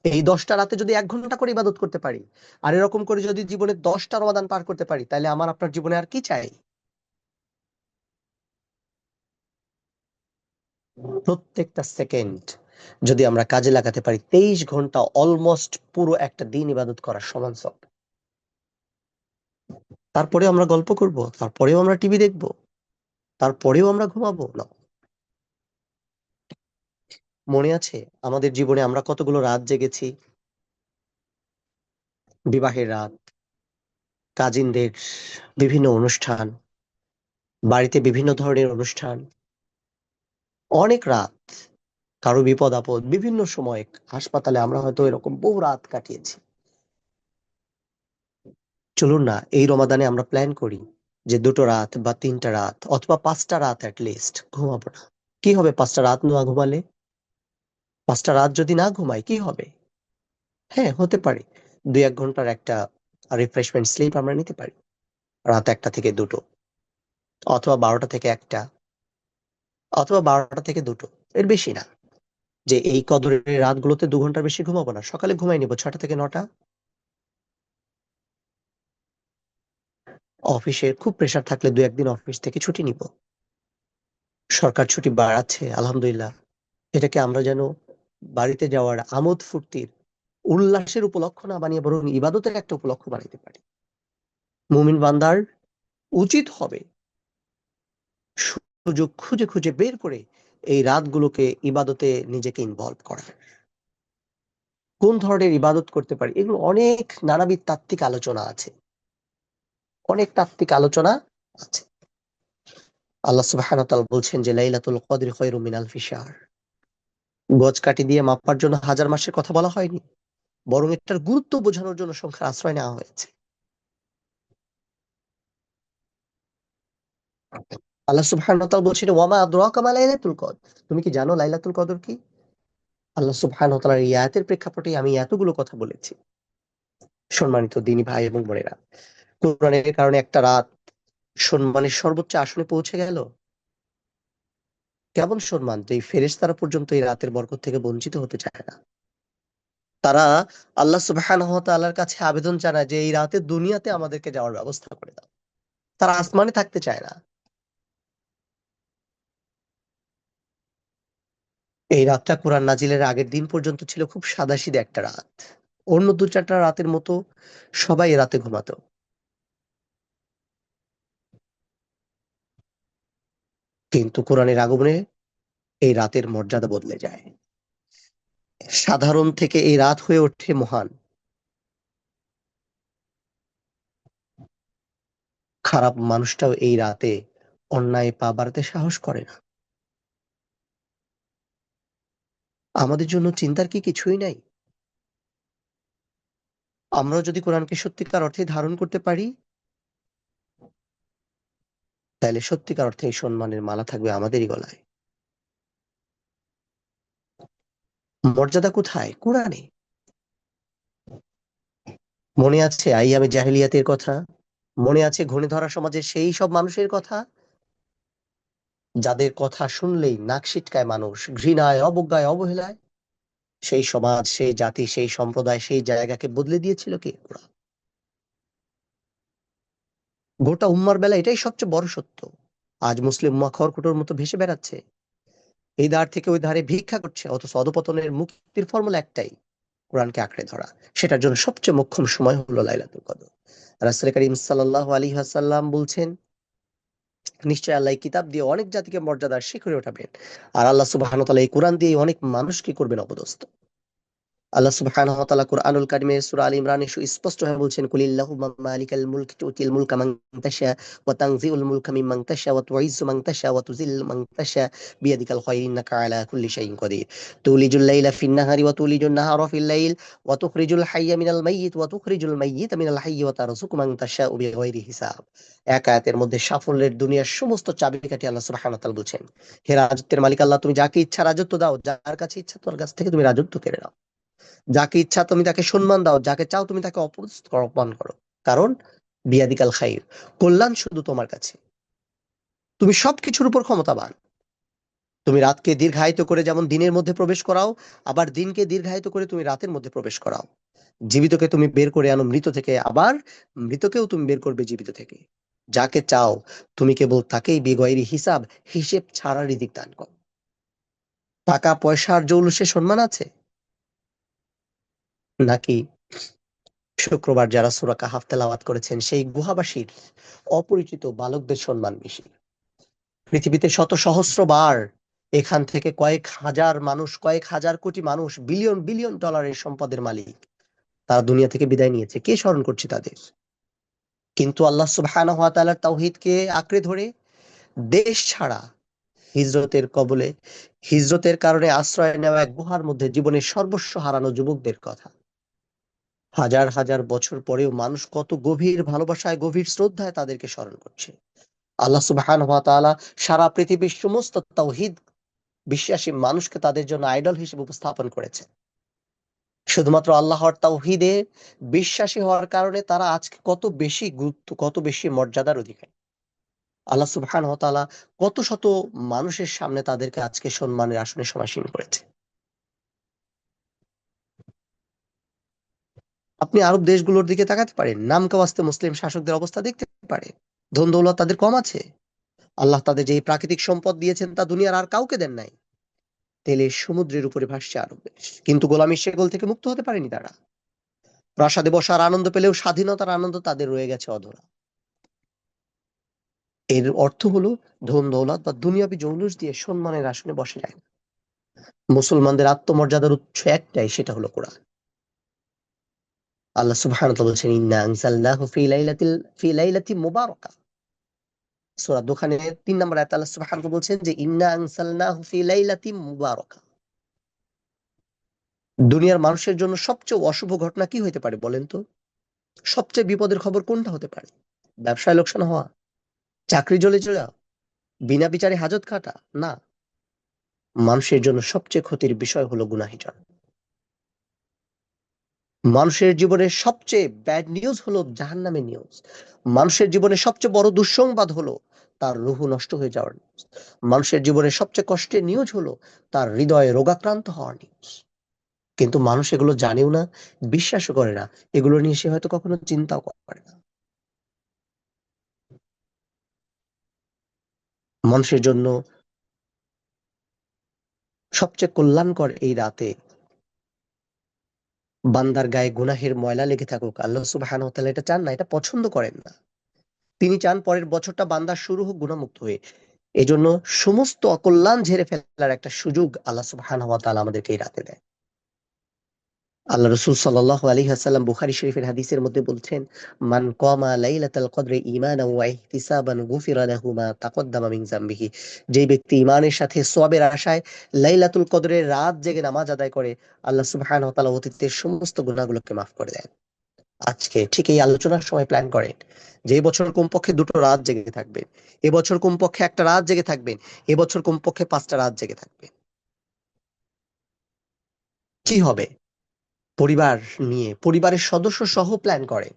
এই 10টা রাতে যদি 1 ঘন্টা করে ইবাদত করতে পারি, আর এরকম করে যদি জীবনে 10টা রমাদান পার করতে পারি, তাহলে আমার আপনার জীবনে আর কি চাই? প্রত্যেকটা সেকেন্ড যদি আমরা কাজে লাগাতে পারি, 23 ঘন্টা অলমোস্ট পুরো একটা দিন ইবাদত করার সমান সব। তারপরে আমরা গল্প করব, তারপরেও আমরা টিভি দেখবো, তারপরেও আমরা ঘুমাবো না। মনে আছে আমাদের জীবনে আমরা কতগুলো রাত জেগেছি? বিবাহের রাত, কাজিনদের বিভিন্ন অনুষ্ঠান, বাড়িতে বিভিন্ন ধরনের অনুষ্ঠান, অনেক রাত, কারো বিপদ আপদ, বিভিন্ন সময় হাসপাতালে আমরা হয়তো এরকম বহু রাত কাটিয়েছি। চলুন না এই রমাদানে আমরা প্ল্যান করি যে 2টো রাত বা 3টা রাত অথবা 5টা রাত লিস্ট ঘুমাবো না। কি হবে 5টা রাত না ঘুমালে? 5টা রাত যদি না ঘুমাই কি হবে? হ্যাঁ, হতে পারে 2-1 ঘন্টার একটা রিফ্রেশমেন্ট স্লিপ আমরা নিতে পারি, রাত 1টা থেকে 2টো, অথবা 12টা থেকে 1টা, অথবা 12টা থেকে 2টো, এর বেশি না। যে এই কদরের রাতগুলোতে 2 ঘন্টার বেশি ঘুমাবো না, সকালে ঘুমাই নিবো 6টা থেকে 9টা। অফিসে খুব প্রেসার থাকলে 2-1 দিন অফিস থেকে ছুটি নিব। সরকার ছুটি বাড়াচ্ছে আলহামদুলিল্লাহ, এটাকে আমরা যেন বাড়িতে যাওয়ার আমোদ ফুর্তির, উল্লাসের উপলক্ষ না বানিয়ে বরং ইবাদতের একটা উপলক্ষ বানাইতে পারি। মুমিন বান্দার উচিত হবে সুযোগ খুঁজে খুঁজে বের করে এই রাতগুলোকে ইবাদতে নিজেকে ইনভলভ করা। কোন ধরনের ইবাদত করতে পারি, এগুলো অনেক নানাবিধ তাত্ত্বিক আলোচনা আছে, অনেক তাত্ত্বিক আলোচনা আছে। আল্লাহ সুবহানাহু ওয়া তাআলা বলছেন যে লাইলাতুল কদরি খায়রুম মিন আলফি শাহর। গজ কাঠি দিয়ে মাপার জন্য 1000 মাসের কথা বলা হয়নি, বরং এটার গুরুত্ব বোঝানোর জন্য সংখ্যার আশ্রয় নেওয়া হয়েছে। আল্লাহ সুবহানাহু ওয়া তাআলা বলছেন ওয়ামা আদরাকা মা লাইলাতুল কদর। তুমি কি জানো লাইলাতুল কদর কি? আল্লাহ সুবহানাহু ওয়া তাআলার এই আয়াতের প্রেক্ষাপটে আমি এতগুলো কথা বলেছি। সম্মানিত দ্বীনী ভাই এবং বোনেরা, কোরআনের কারণে একটা রাত সম্মানের সর্বোচ্চ আসনে পৌঁছে গেল। কেমন সম্মান যে এই ফেরেশতারা পর্যন্ত এই রাতের বরকত থেকে বঞ্চিত হতে চায় না। তারা আল্লাহ সুবহানাহু ওয়া তাআলার কাছে আবেদন জানায় যে এই রাতে দুনিয়াতে আমাদেরকে যাওয়ার ব্যবস্থা করে দাও। তারা আসমানে থাকতে চায় না। এই রাতটা কোরআন নাজিলের আগের দিন পর্যন্ত ছিল খুব সাদাসিধে একটা রাত। অন্য 2-4টা রাতের মতো সবাই এ রাতে ঘুমাতো। কিন্তু কোরআনের আগমনে এই রাতের মর্যাদা বদলে যায়। সাধারণ থেকে এই রাত হয়ে ওঠে মহান। খারাপ মানুষটাও এই রাতে অন্যায় পা বাড়াতে সাহস করে না। আমাদের জন্য চিন্তার কি কিছুই নাই? আমরাও যদি কোরআনকে সত্যিকার অর্থে ধারণ করতে পারি, তাহলে সত্যিকার অর্থে এই সম্মানের মালা থাকবে আমাদেরই গলায়। মর্যাদা কোথায়? কোরআনে। মনে আছে আইয়ামে জাহিলিয়াতের কথা? মনে আছে ঘূর্ণিধরা সমাজের সেই সব মানুষের কথা যাদের কথা শুনলেই নাক সিটকায় মানুষ, ঘৃণায়, অবজ্ঞায়, অবহেলায়, সেই সমাজ, সেই জাতি, সেই সম্প্রদায়, সেই জায়গাকে বদলে দিয়েছিল কে? ওরা। গোটা উম্মার বেলা এটাই সবচেয়ে বড় সত্য। আজ মুসলিম উম্মাহ খড়কুটোর মতো ভেসে বেড়াচ্ছে, এই ধার থেকে ওই ধারে ভিক্ষা করছে, অথচ অধপতনের মুক্তির ফর্মুলা একটাই, কোরআনকে আঁকড়ে ধরা। সেটার জন্য সবচেয়ে মোক্ষম সময় হলো লাইলাতুল কদর। রাসূল করিম সাল্লাল্লাহু আলাইহি ওয়াসাল্লাম বলছেন, নিশ্চয় আল্লাহ এই কিতাব দিয়ে অনেক জাতিকে মর্যাদার শিখরে ওঠাবেন, আর আল্লাহ সুবহানাহু ওয়া তাআলা এই কোরআন দিয়ে অনেক মানুষকে করবেন অপদস্থ। আল্লাহ সুবহানাহু ওয়া তাআলা কুরআনুল কারীমে সূরা আল ইমরানে সুস্পষ্টভাবে বলছেন, কুলিল্লাহুম্মা মালিকাল মুলকি তুতিল মুলকা মান তাশা ওয়া তানজিউল মুলকা মিম্মান তাশা ওয়া তুইজ্জু মান তাশা ওয়া তুযিল্লু মান তাশা বিয়াদিকাল খায়র ইন্নাকা আলা কুল্লি শাইইন কাদির তুলিজুল লাইলা ফিন নাহারি ওয়া তুলিজুন নাহারা ফিল লাইল ওয়া তুখরিজুল হাইয়্যা মিনাল মাইয়িত ওয়া তুখরিজুল মাইয়িতা মিনাল হাইয়্যি ওয়া তারযুকু মান তাশাউ বিগাইরি হিসাব। এক আয়াতের মধ্যে সাফল্যের দুনিয়ার সমস্ত চাবিকাঠি আল্লাহ সুবহানাহু ওয়া তাআলা বলছেন, হে রাজত্বের মালিক আল্লাহ, তুমি যাকে ইচ্ছা রাজত্ব দাও, যার কাছে ইচ্ছা তোমার কাছ থেকে তুমি রাজত্ব কেড়ে নাও। যাকে ইচ্ছা তুমি তাকে সম্মান দাও, যাকে চাও তুমি তাকে অপমান করো। কারণ বিয়াদিকাল খাইর, কল্যাণ শুধু তোমার কাছে, তুমি সবকিছুর উপর ক্ষমতাবান। তুমি রাতকে দীর্ঘায়িত করে যেমন দিনের মধ্যে প্রবেশ করাও, আবার দিনকে দীর্ঘায়িত করে তুমি রাতের মধ্যে প্রবেশ করাও। জীবিতকে তুমি বের করে আনো মৃত থেকে, আবার মৃতকেও তুমি বের করবে জীবিত থেকে। যাকে চাও তুমি কেবল তাকেই বেগয়রি হিসাব, হিসেব ছাড়া রিজিক দান করো। টাকা পয়সার জৌলুসে সম্মান আছে নাকি শুক্রবার যারা সূরা কাহাফ তেলাওয়াত করেছেন সেই গুহাবাসীর অপরিচিত বালকদের সম্মান বেশি? পৃথিবীতে শত সহস্র বার এখান থেকে কয়েক হাজার মানুষ, কয়েক হাজার কোটি মানুষ, বিলিয়ন বিলিয়ন ডলারের সম্পদের মালিক, তারা দুনিয়া থেকে বিদায় নিয়েছে, কে স্মরণ করছে তাদের? কিন্তু আল্লাহ সুবহানাহু ওয়া তাআলার তাওহীদকে আঁকড়ে ধরে দেশ ছাড়া হিজরতের কবলে, হিজরতের কারণে আশ্রয় নেওয়া এক গুহার মধ্যে জীবনের সর্বস্ব হারানো যুবকদের কথা হাজার হাজার বছর পরেও মানুষ কত গভীর ভালোবাসায়, গভীর শ্রদ্ধায় তাদেরকে স্মরণ করছে। আল্লাহ সুবহানাহু ওয়া তাআলা সারা পৃথিবীর সমস্ত তাওহীদ বিশ্বাসী মানুষকে তাদের জন্য আইডল হিসেবে উপস্থাপন করেছে। শুধুমাত্র আল্লাহর তাওহীদে বিশ্বাসী হওয়ার কারণে তারা আজকে কত বেশি গুরুত্ব, কত বেশি মর্যাদার অধিকারী। আল্লাহ সুবহানাহু ওয়া তাআলা কত শত মানুষের সামনে তাদেরকে আজকে সম্মানের আসনে সমাসীন করেছে। আপনি আরব দেশগুলোর দিকে তাকাতে পারেন, নামকাওয়াস্তে মুসলিম শাসকদের অবস্থা দেখতে পারেন। ধন দৌলত তাদের কম আছে, আল্লাহ তাদের যে প্রাকৃতিক সম্পদ দিয়েছেন তা দুনিয়ার আর কাউকে দেন নাই। তেলের সমুদ্রের উপরে ভাসছে আরব দেশ, কিন্তু গোলামীর শেকল থেকে মুক্ত হতে পারেনি তারা। প্রাসাদে বসার আনন্দ পেলেও স্বাধীনতার আনন্দ তাদের রয়ে গেছে অধরা। এর অর্থ হলো ধন দৌলত বা দুনিয়াবি জৌলুস দিয়ে সম্মানের আসনে বসে যায় না। মুসলমানদের আত্মমর্যাদার উৎস একটাই, সেটা হলো কোরআন। আল্লাহ সুবহানাহু ওয়া তাআলা বলছেন, ইন্না আনজালনাহু ফি লাইলাতিন মুবারাকা। সূরা দোখানের ৩ নম্বর আয়াতে আল্লাহ সুবহানাহু ওয়া তাআলা বলছেন যে, ইন্না আনজালনাহু ফি লাইলাতিন মুবারাকা। দুনিয়ার মানুষের জন্য সবচেয়ে অশুভ ঘটনা কি হতে পারে বলেন তো? সবচেয়ে বিপদের খবর কোনটা হতে পারে? ব্যবসায় লোকসান হওয়া, চাকরি জ্বলে যাওয়া, বিনা বিচারে হাজত কাটা? না, মানুষের জন্য সবচেয়ে ক্ষতির বিষয় হলো গুনাহিজন। মানুষের জীবনের সবচেয়ে ব্যাড নিউজ হলো জাহান্নামের নিউজ। মানুষের জীবনে সবচেয়ে বড় দুঃসংবাদ হলো তার রূহ নষ্ট হয়ে যাওয়ার নিউজ। মানুষের জীবনের সবচেয়ে কষ্টের নিউজ হলো তার হৃদয়ে রোগাক্রান্ত হওয়ার নিউজ। কিন্তু মানুষ এগুলো জানেও না, বিশ্বাসও করে না, এগুলো নিয়ে সে হয়তো কখনো চিন্তাও করে না। মানুষের জন্য সবচেয়ে কল্যাণকর এই রাতে বান্দার গায়ে গুনাহের ময়লা লেগে থাকুক, আল্লাহ সুবহানাহু ওয়া তাআলা এটা চান না, এটা পছন্দ করেন না। তিনি চান পরের বছরটা বান্দার শুরু হোক গুনাহমুক্ত হয়ে। এজন্য সমস্ত অকল্যাণ ঝেড়ে ফেলার একটা সুযোগ আল্লাহ সুবহানাহু ওয়া তাআলা আমাদেরকে এই রাতে দেয়। আল্লাহ রাসূল সাল্লাল্লাহু আলাইহি ওয়াসাল্লাম বুখারী শরীফের হাদিসের মধ্যে বলছেন, মান কামা লাইলাতাল কদরি ঈমানান ওয়া ইহতিসাবান গুফিরা লাহু মা তাকদ্দামা মিন যামবিহি। যেই ব্যক্তি ঈমানের সাথে সওয়াবের আশায় লাইলাতুল কদরের রাত জেগে নামাজ আদায় করে, আল্লাহ সুবহানাহু ওয়া তাআলা অতীতের সমস্ত গুনাহগুলোকে মাফ করে দেন। আজকে ঠিক এই আলোচনার সময় প্ল্যান করেন যে এবছর কমপক্ষে ২ টো রাত জেগে থাকবেন। এবছর কমপক্ষে ১ টা রাত জেগে থাকবেন। এবছর কমপক্ষে ৫ টা রাত জেগে থাকবেন। কি হবে? পরিবার নিয়ে, পরিবারের সদস্য সহ প্ল্যান করেন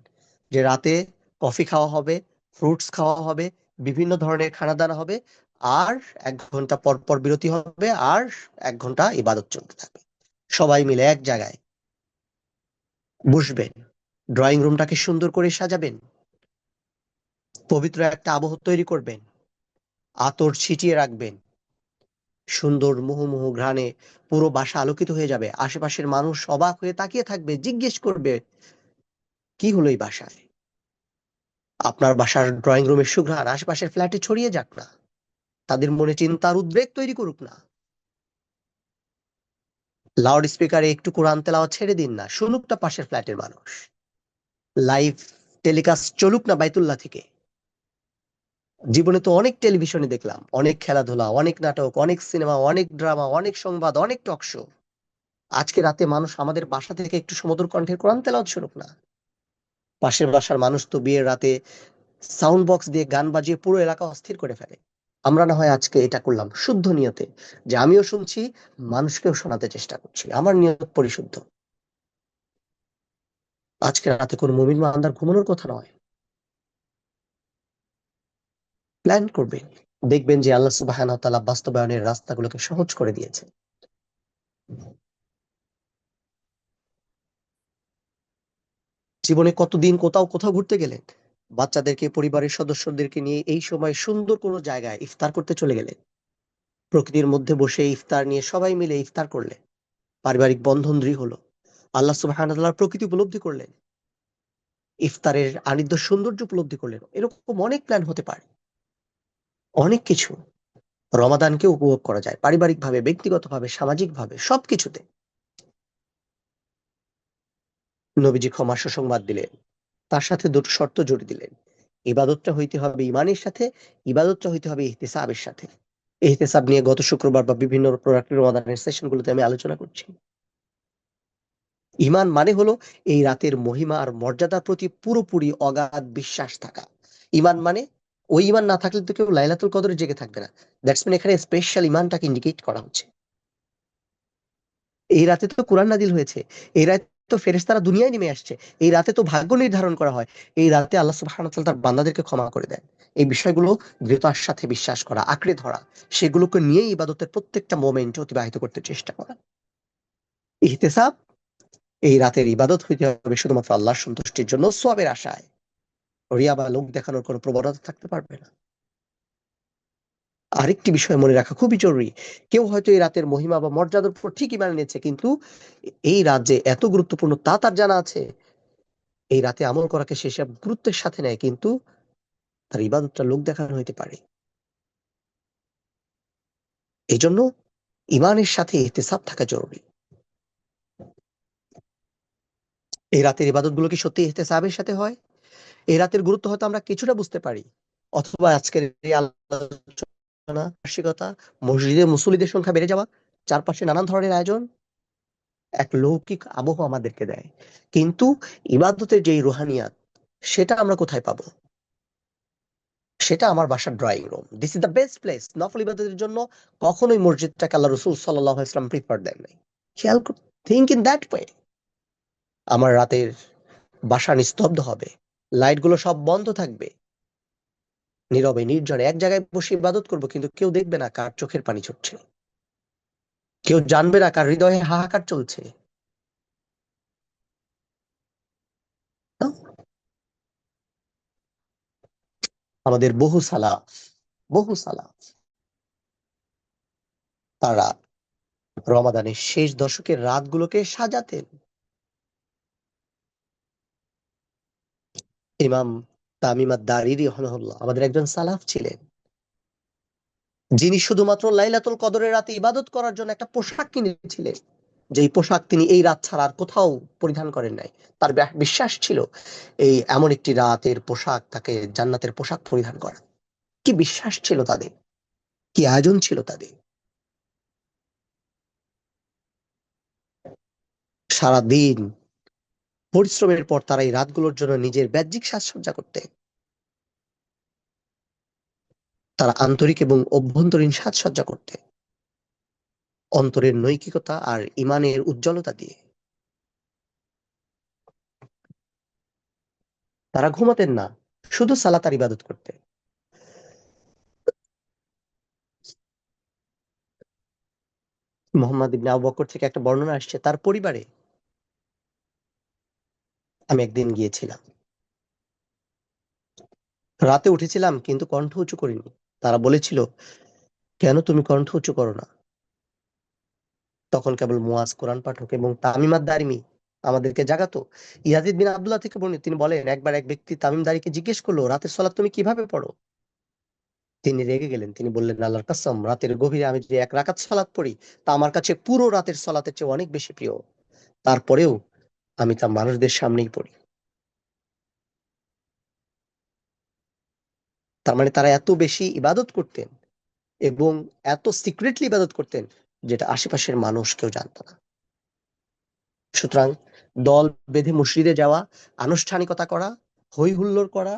যে রাতে কফি খাওয়া হবে, ফ্রুটস খাওয়া হবে, বিভিন্ন ধরনের খানাদানা হবে। আর 1 ঘন্টা পর পর বিরতি হবে, আর 1 ঘন্টা ইবাদত চলতে থাকবে। সবাই মিলে এক জায়গায় বসবেন, ড্রয়িং রুমটাকে সুন্দর করে সাজাবেন, পবিত্র একটা আবহ তৈরি করবেন, আতর ছিটিয়ে রাখবেন, সুন্দর মুহুর্মুহু ঘ্রাণে পুরো বাসা আলোকিত হয়ে যাবে। আশেপাশের মানুষ অবাক হয়ে তাকিয়ে থাকবে, জিজ্ঞেস করবে, কি হলো এই বাসায়? আপনার বাসার ড্রয়িং রুমের সুঘ্রাণ আশেপাশের ফ্ল্যাটে ছড়িয়ে যাক না, তাদের মনে চিন্তার উদ্রেক তৈরি করুক না। লাউড স্পিকারে একটু কোরআন তেলাওয়াত ছেড়ে দিন না, শুনুক না পাশের ফ্ল্যাটের মানুষ। লাইভ টেলিকাস্ট চলুক না বাইতুল্লাহ থেকে। জীবনে তো অনেক টেলিভিশনে দেখলাম, অনেক খেলাধুলা, অনেক নাটক, অনেক সিনেমা, অনেক ড্রামা, অনেক সংবাদ, অনেক টক শো। আজকে রাতে মানুষ আমাদের বাসা থেকে একটু সুমধুর কণ্ঠের কোরআন তেলাওয়াত শুনুক না। পাশের বাসার মানুষ তো বিয়ের রাতে সাউন্ড বক্স দিয়ে গান বাজিয়ে পুরো এলাকা অস্থির করে ফেলে। আমরা না হয় আজকে এটা করলাম শুদ্ধ নিয়তে, যে আমিও শুনছি, মানুষকেও শোনাতে চেষ্টা করছি, আমার নিয়ত পরিশুদ্ধ। আজকে রাতে কোন মুমিন বান্দার ঘুমানোর কথা নয়। প্ল্যান করবে, দেখবেন যে আল্লাহ সুবহানাহু ওয়া তাআলা বাস্তবায়নের রাস্তাগুলোকে সহজ করে দিয়েছে। জীবনে কতদিন কোথাও কোথাও ঘুরতে গেলেন, বাচ্চাদেরকে পরিবারের সদস্যদেরকে নিয়ে এই সময় সুন্দর কোনো জায়গায় ইফতার করতে চলে গেলেন, প্রকৃতির মধ্যে বসে ইফতার নিয়ে সবাই মিলে ইফতার করলেন, পারিবারিক বন্ধন দৃঢ় হলো, আল্লাহ সুবহানাহু ওয়া তাআলার প্রকৃতি উপলব্ধি করলেন, ইফতারের আনিদ্য সৌন্দর্য উপলব্ধি করলেন। এরকম অনেক প্ল্যান হতে পারে, অনেক কিছু। রমাদানকে উপভোগ করা যায় পারিবারিকভাবে, ব্যক্তিগতভাবে, সামাজিকভাবে, সবকিছুতে। নবীজি ক্ষমা সুসংবাদ দিলেন, তার সাথে দুটো শর্ত জুড়ে দিলেন। ইবাদতটা হইতে হবে ইমানের সাথে, ইবাদতটা হইতে হবে ইহতিসাবের সাথে। ইহতিসাব নিয়ে গত শুক্রবার বা বিভিন্ন প্রোডাক্টের রমাদানের সেশনগুলোতে আমি আলোচনা করছি। ইমান মানে হলো এই রাতের মহিমা আর মর্যাদার প্রতি পুরোপুরি অগাধ বিশ্বাস থাকা। ইমান মানে, ওই ইমান না থাকলে তো কেউ লাইলাতুল কদরে জেগে থাকবে না। দ্যাটস মিন এখানে স্পেশাল ইমানটাকে ইন্ডিকেট করা হচ্ছে। এই রাতে তো কোরআন নাজিল হয়েছে, এই রাতে তো ফেরেশতারা দুনিয়ায় নেমে আসছে, এই রাতে তো ভাগ্য নির্ধারণ করা হয়, এই রাতে আল্লাহ সুবহানাহু ওয়া তাআলা তার বান্দাদেরকে ক্ষমা করে দেন। এই বিষয়গুলো দৃঢ়তার সাথে বিশ্বাস করা, আঁকড়ে ধরা, সেগুলোকে নিয়েই ইবাদতের প্রত্যেকটা মোমেন্ট অতিবাহিত করতে চেষ্টা করা। ইহতিসাব, এই রাতের ইবাদত হইতে হবে শুধুমাত্র আল্লাহর সন্তুষ্টির জন্য, সওয়াবের আশায়। রিয়া বা লোক দেখানোর কোনো প্রবণতা থাকতে পারবে না। আরেকটি বিষয় মনে রাখা খুবই জরুরি, কেউ হয়তো এই রাতের মহিমা বা মর্যাদার উপর ঠিকই মেনে নিয়েছে, কিন্তু এই রাত যে এত গুরুত্বপূর্ণ তা তার জানা আছে। এই রাতে আমল করাকে সে সব গুরুত্বের সাথে নেয়, কিন্তু তার ইবাদতটা লোক দেখানো হইতে পারে। এই জন্য ইমানের সাথে ইহতিসাব থাকা জরুরি। এই রাতের ইবাদত গুলো কি সত্যি ইহতিসাবের সাথে হয়? এই রাতের গুরুত্ব হয়তো আমরা কিছুটা বুঝতে পারি, অথবা আজকের এই আলোচনা মানসিকতা, মসজিদে মুসল্লিদের সংখ্যা বেড়ে যাওয়া, চারপাশে নানান ধরনের আয়োজন এক লৌকিক আবহ আমাদেরকে দেয়, কিন্তু ইবাদতের যে রুহানিয়াত, সেটা আমরা কোথায় পাবো? সেটা আমার বাসার drawing room. This is the best place. নফল ইবাদতের জন্য কখনোই মসজিদটাকে আল্লাহ রসুল সাল্লাল্লাহু আলাইহি ওয়াসাল্লাম প্রিফার দেন নাই। খেয়াল থিঙ্ক ইন দ্যাট ওয়ে। আমার রাতের বাসা নিস্তব্ধ হবে, লাইট গুলো সব বন্ধ থাকবে, নীরবে নির্জনে এক জায়গায় বসে ইবাদত করব, কিন্তু কেউ দেখবে না কার চোখের পানি ঝরছে, কেউ জানবে না কার হৃদয়ে হাহাকার চলছে। না? আমাদের বহু সালাফ, বহু সালাফ, তারা রমাদানের শেষ দশকের রাতগুলোকে সাজাতেন। ইমাম তামিম আদ-দারিরি রাহিমাহুল্লাহ আমাদের একজন সালাফ ছিলেন, যিনি শুধুমাত্র লাইলাতুল কদরের রাতে ইবাদত করার জন্য একটা পোশাক কিনেছিলেন, যেই পোশাক তিনি এই রাত ছাড়া আর কোথাও পরিধান করেন নাই। তার বিশ্বাস ছিল এই এমন একটি রাতের পোশাক তাকে জান্নাতের পোশাক পরিধান করা। কি বিশ্বাস ছিল তাদের, কি আয়োজন ছিল তাদের! সারাদিন পরিশ্রমের পর তারা এই রাতগুলোর জন্য নিজের বাহ্যিক সাজসজ্জা করতে, তারা আন্তরিক এবং অভ্যন্তরীণ সাজসজ্জা করতে, অন্তরের নৈতিকতা আর ইমানের উজ্জ্বলতা দিয়ে। তারা ঘুমাতেন না, শুধু সালাত আর ইবাদত করতে। মোহাম্মদ ইবনে আবু বকর থেকে একটা বর্ণনা আসছে, তার পরিবারে আমি একদিন গিয়েছিলাম। রাতে উঠেছিলাম কিন্তু কণ্ঠ উঁচু করিনি। তারা বলেছিল, কেন তুমি কণ্ঠ উঁচু করো না? তখন কেবল মুয়াজ কোরআন পাঠক এবং তামিম আদ-দারিমি আমাদেরকে জাগাতো। ইয়াজিদ বিন আব্দুল্লাহ থেকে বর্ণিত, তিনি বলেন, একবার এক ব্যক্তি তামিম দারিকে জিজ্ঞেস করলো, রাতের সালাত তুমি কিভাবে পড়ো? তিনি রেগে গেলেন। তিনি বললেন, আল্লাহর কসম, রাতের গভীরে আমি যে এক রাকাত সালাত পড়ি তা আমার কাছে পুরো রাতের সালাতের চেয়ে অনেক বেশি প্রিয়। তারপরেও আমি তা মানুষদের সামনেই পড়ি। তার মানে তারা এত বেশি ইবাদত করতেন এবং এত সিক্রেটলি ইবাদত করতেন যেটা আশেপাশের মানুষ কেউ জানতো না। সুতরাং দল বেঁধে মসজিদে যাওয়া, আনুষ্ঠানিকতা করা, হই হুল্লোড় করা,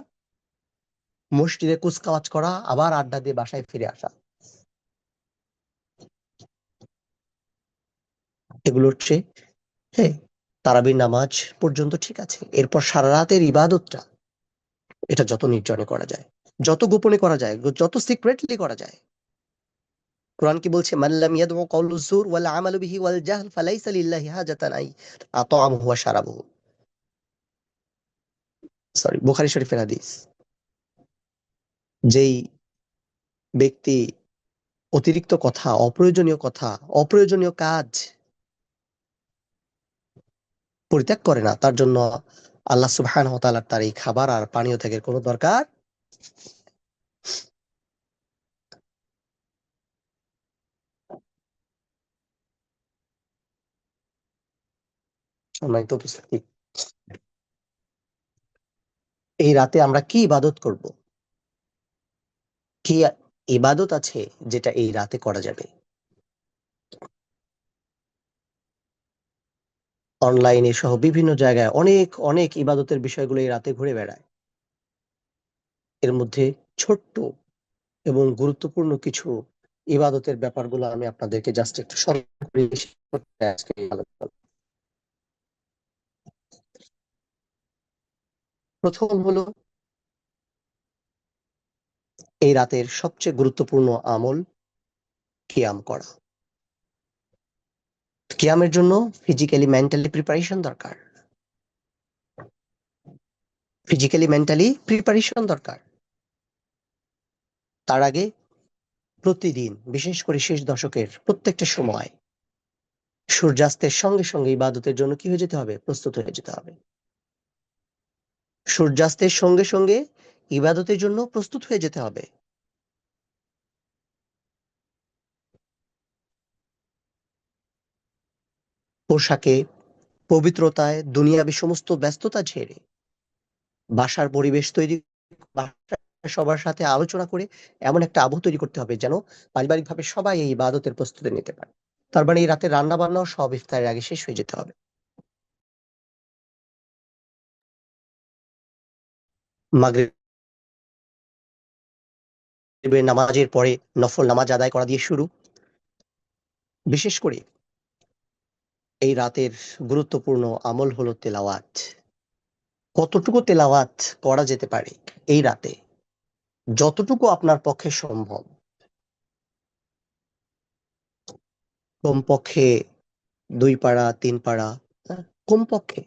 মসজিদে কুচকাওয়াজ করা, আবার আড্ডা দিয়ে বাসায় ফিরে আসা, এগুলো হচ্ছে, হ্যাঁ, তারাবির নামাজ পর্যন্ত ঠিক আছে। এরপর সারা রাতের ইবাদতটা, এটা যত নির্জনে করা যায়, যত গোপনে করা যায়, যত সিক্রেটলি করা যায়। কোরআন কি বলছে? মাল্লাম ইয়াদউ কাউলুজ জুর ওয়াল আমালু বিহি ওয়াল জাহল ফালাইসা লিল্লাহি হাজাতান আই আতা'আমুহু ওয়া শারাবুহু। সরি, বুখারী শরীফের হাদিস। যেই ব্যক্তি অতিরিক্ত কথা, অপ্রয়োজনীয় কথা, অপ্রয়োজনীয় কাজ পরিত্যাগ করে না, তার জন্য আল্লাহ সুবহানাহু ওয়া তাআলার তার এই খাবার আর পানীয় ত্যাগের কোনো দরকার। সম্মানিত উপস্থিতি, এই রাতে আমরা কি ইবাদত করব? কি ইবাদত আছে যেটা এই রাতে করা যাবে? অনলাইনে সহ বিভিন্ন জায়গায় অনেক অনেক ইবাদতের বিষয়গুলো এই রাতে ঘুরে বেড়ায়। এর মধ্যে ছোট্ট এবং গুরুত্বপূর্ণ কিছু ইবাদতের ব্যাপারগুলো আমি আপনাদেরকে জাস্ট একটু স্মরণ করিয়ে আজকে এই আলোচনা। প্রথম হলো, এই রাতের সবচেয়ে গুরুত্বপূর্ণ আমল কিয়াম করা। কিয়ামের জন্য ফিজিক্যালি মেন্টালি প্রিপারেশন দরকার। ফিজিক্যালি মেন্টালি প্রিপারেশন দরকার। তার আগে প্রতিদিন, বিশেষ করে শেষ দশকের প্রত্যেকটা সময়, সূর্যাস্তের সঙ্গে সঙ্গে ইবাদতের জন্য কি হয়ে যেতে হবে? প্রস্তুত হয়ে যেতে হবে। সূর্যাস্তের সঙ্গে সঙ্গে ইবাদতের জন্য প্রস্তুত হয়ে যেতে হবে। পোশাকে, পবিত্রতায়, দুনিয়াবি সমস্ত ব্যস্ততা ঝেড়ে বাসার পরিবেশ তৈরি, বাসার সবার সাথে আলোচনা করে এমন একটা আবহ তৈরি করতে হবে যেন পারিবারিকভাবে সবাই এই ইবাদতের প্রস্তুতি নিতে পারে। তার মানে এই রাতে রান্না বান্নাও সব ইফতারের আগে শেষ হয়ে যেতে হবে। মাগরিবের নামাজের পরে নফল নামাজ আদায় করা দিয়ে শুরু। বিশেষ করে এই রাতের গুরুত্বপূর্ণ আমল হলো তেলাওয়াত। কতটুকু তেলাওয়াত করা যেতে পারে এই রাতে? যতটুকু আপনার পক্ষে সম্ভব। কমপক্ষে ২ পারা ৩ পারা, কমপক্ষে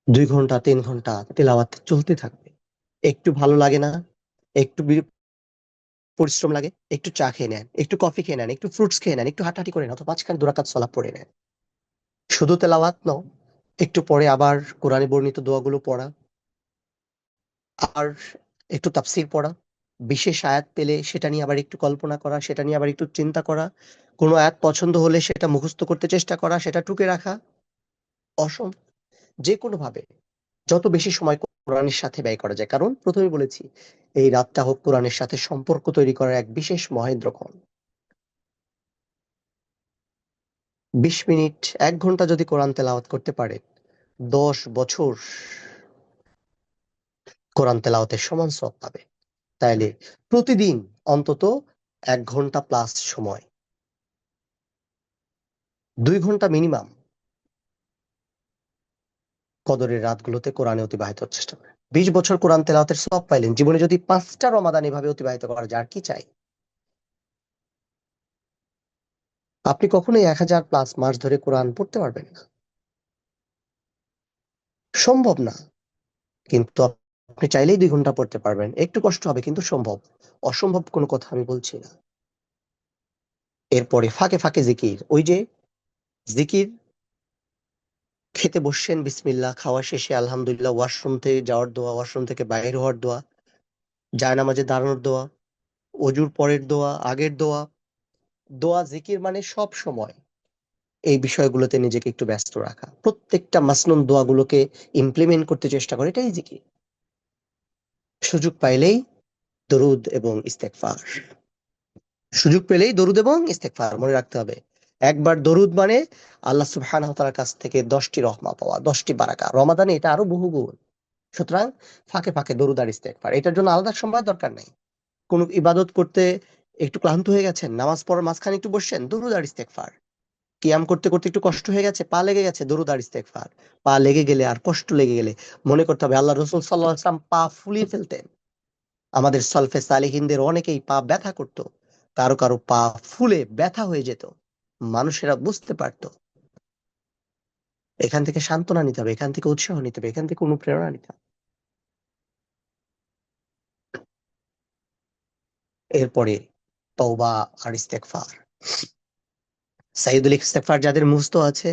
২ ঘন্টা ৩ ঘন্টা তেলাওয়াত চলতে থাকবে। একটু ভালো লাগে না, একটু পরিশ্রম লাগে, একটু চা খেয়ে নেন, একটু কফি খেয়ে নেন, একটু ফ্রুটস খেয়ে নেন, একটু হাঁটাহাঁটি করে নেন, অথবা মাঝখানে ২ রাকাত সালাত পড়ে নেন। শুধু তেলাওয়াত নয়, একটু পরে আবার কোরআনে বর্ণিত দোয়াগুলো পড়া, আর একটু তাফসীর পড়া, বিশেষ আয়াত পেলে সেটা নিয়ে আবার একটু কল্পনা করা, সেটা নিয়ে আবার একটু চিন্তা করা, কোনো আয়াত পছন্দ হলে সেটা মুখস্থ করতে চেষ্টা করা, সেটা টুকে রাখা, অসম যেকোনোভাবে যত বেশি সময় কোরআনের সাথে ব্যয় করা যায়। কারণ প্রথমেই বলেছি, এই রাতটা হোক কোরআনের সাথে সম্পর্ক তৈরি করার এক বিশেষ মহেন্দ্রক্ষণ। ২০ মিনিট, ১ ঘন্টা যদি কোরআন তেলাওয়াত করতে পারেন, ১০ বছর কোরআন তেলাওয়াতের সমান সওয়াব পাবে। তাইলে প্রতিদিন অন্তত ১ ঘন্টা প্লাস সময়, ২ ঘন্টা মিনিমাম কদরের রাতগুলোতে কোরআনে অতিবাহিত চেষ্টা করেন। ২০ বছর কোরআন তেলাওয়াতের সওয়াব পাইলেন। জীবনে যদি ৫টা রমাদান এভাবে অতিবাহিত করা যায়, আর কি চাই? আপনি কখনোই 1000+ মাস ধরে কোরআন পড়তে পারবেন না, সম্ভব না। কিন্তু আপনি চাইলেই 2 ঘন্টা পড়তে পারবেন, একটু কষ্ট হবে কিন্তু সম্ভব। অসম্ভব কোনো কথা আমি বলছি না। এরপরে ফাঁকে ফাঁকে জিকির, ওই যে জিকির, খেতে বসছেন বিসমিল্লাহ, খাওয়া শেষে আলহামদুলিল্লাহ, ওয়াশরুম থেকে যাওয়ার দোয়া, ওয়াশরুম থেকে বাইরে হওয়ার দোয়া, জায়নামাজে দাঁড়ানোর দোয়া, অজুর পরের দোয়া, আগের দোয়া। দোয়া জিকির মানে সব সময় এই বিষয়গুলোতে নিজেকে একটু ব্যস্ত রাখা, প্রত্যেকটা মাসনুন দোয়াগুলোকে ইমপ্লিমেন্ট করতে চেষ্টা করে, এটাই জিকির। সুযোগ পাইলেই দরুদ এবং ইস্তেগফার, সুযোগ পেলেই দরুদ এবং ইস্তেগফার মনে রাখতে হবে। একবার দরুদ মানে আল্লাহ সুবহানাহু ওয়া তাআলার কাছ থেকে 10টি রহমত পাওয়া, 10টি বারাকা। রমাদানে এটা আরো বহুগুণ। সুতরাং ফাঁকে ফাঁকে দরুদ আর ইস্তেগফার, এটার জন্য আলাদা সময় দরকার নেই। কোনো ইবাদত করতে একটু ক্লান্ত হয়ে গেছেন, নামাজ পড়ার মাঝখানে একটু বসছেন, দরুদ আর ইস্তেগফার। কিয়াম করতে করতে একটু কষ্ট হয়ে গেছে, পা লেগে গেছে, দরুদ আর ইস্তেগফার। পা লেগে গেলে আর কষ্ট লেগে গেলে মনে করতে হবে আল্লাহ রসুল সাল্লাল্লাহু আলাইহি ওয়াসাল্লাম পা ফুলিয়ে ফেলতেন। আমাদের সলফে সালেহিনদের অনেকেই পা ব্যথা করত, কারো কারো পা ফুলে ব্যথা হয়ে যেত, মানুষেরা বুঝতে পারতো। এখান থেকে সান্ত্বনা নিতে হবে, এখান থেকে উৎসাহ নিতে হবে, এখান থেকে অনুপ্রেরণা নিতে হবে। এরপরে তওবা আর ইস্তেগফার। সাইয়্যিদুল ইস্তেগফার যাদের মুখস্থ আছে,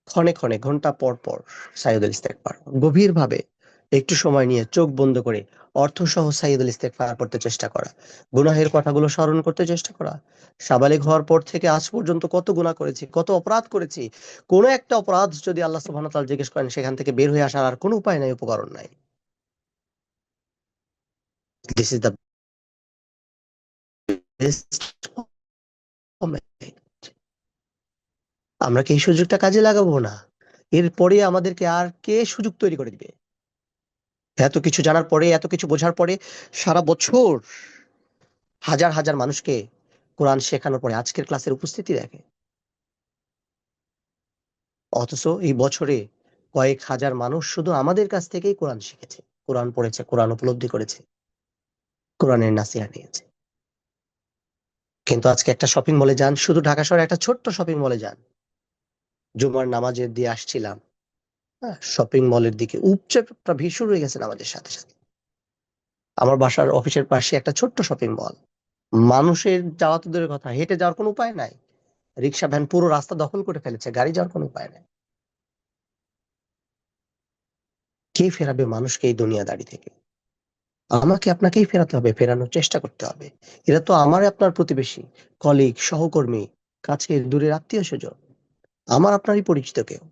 ক্ষণে ক্ষণে ঘন্টা পর পর সাইয়্যিদুল ইস্তেগফার গভীরভাবে একটু সময় নিয়ে চোখ বন্ধ করে অর্থসহ সাইয়্যিদুল ইস্তেগফার পড়তে চেষ্টা করা, গুনাহের কথাগুলো স্মরণ করতে চেষ্টা করা। সাবালিগ হওয়ার পর থেকে আজ পর্যন্ত কত গুনাহ করেছি, কত অপরাধ করেছি। কোনো একটা অপরাধ যদি আল্লাহ সুবহানাহু ওয়া তাআলা জিজ্ঞেস করেন, সেখান থেকে বের হয়ে আসার আর কোনো উপায় নাই, উপকরণ নাই। This is the best moment. আমরা কি এই সুযোগটা কাজে লাগাবো না? এরপরে আমাদেরকে আর কে সুযোগ তৈরি করে দিবে? এত কিছু জানার পরে, এত কিছু বোঝার পরে, সারা বছর হাজার হাজার মানুষকে কোরআন শেখানোর পরে আজকের ক্লাসের উপস্থিতি দেখে। অথচ এই বছরে কয়েক হাজার মানুষ শুধু আমাদের কাছ থেকেই কোরআন শিখেছে, কোরআন পড়েছে, কোরআন উপলব্ধি করেছে, কোরআনের নাসিহা নিয়েছে। কিন্তু আজকে একটা শপিং মলে যান, শুধু ঢাকা শহরে একটা ছোট্ট শপিং মলে যান, জুমার নামাজের দিয়ে আসছিলাম, হ্যাঁ, শপিং মলের দিকে উপচে ভিড় শুরু হয়ে গেছে নামাজের সাথে সাথে। আমার বাসার অফিসের পাশে একটা ছোট্ট শপিং মল, মানুষের যাওয়া তো দূরের কথা, হেঁটে যাওয়ার কোনো উপায় নাই। রিক্সা ভ্যান পুরো রাস্তা দখল করে ফেলেছে, গাড়ি যাওয়ার কোনো উপায় নাই। কে ফেরাবে মানুষকে এই দুনিয়াদারি থেকে? আমাকে আপনাকেই ফেরাতে হবে, ফেরানোর চেষ্টা করতে হবে। এরা তো আমার আপনার প্রতিবেশী, কলিগ, সহকর্মী, কাছের দূরের আত্মীয় স্বজন, আমার আপনারই পরিচিত কেউ।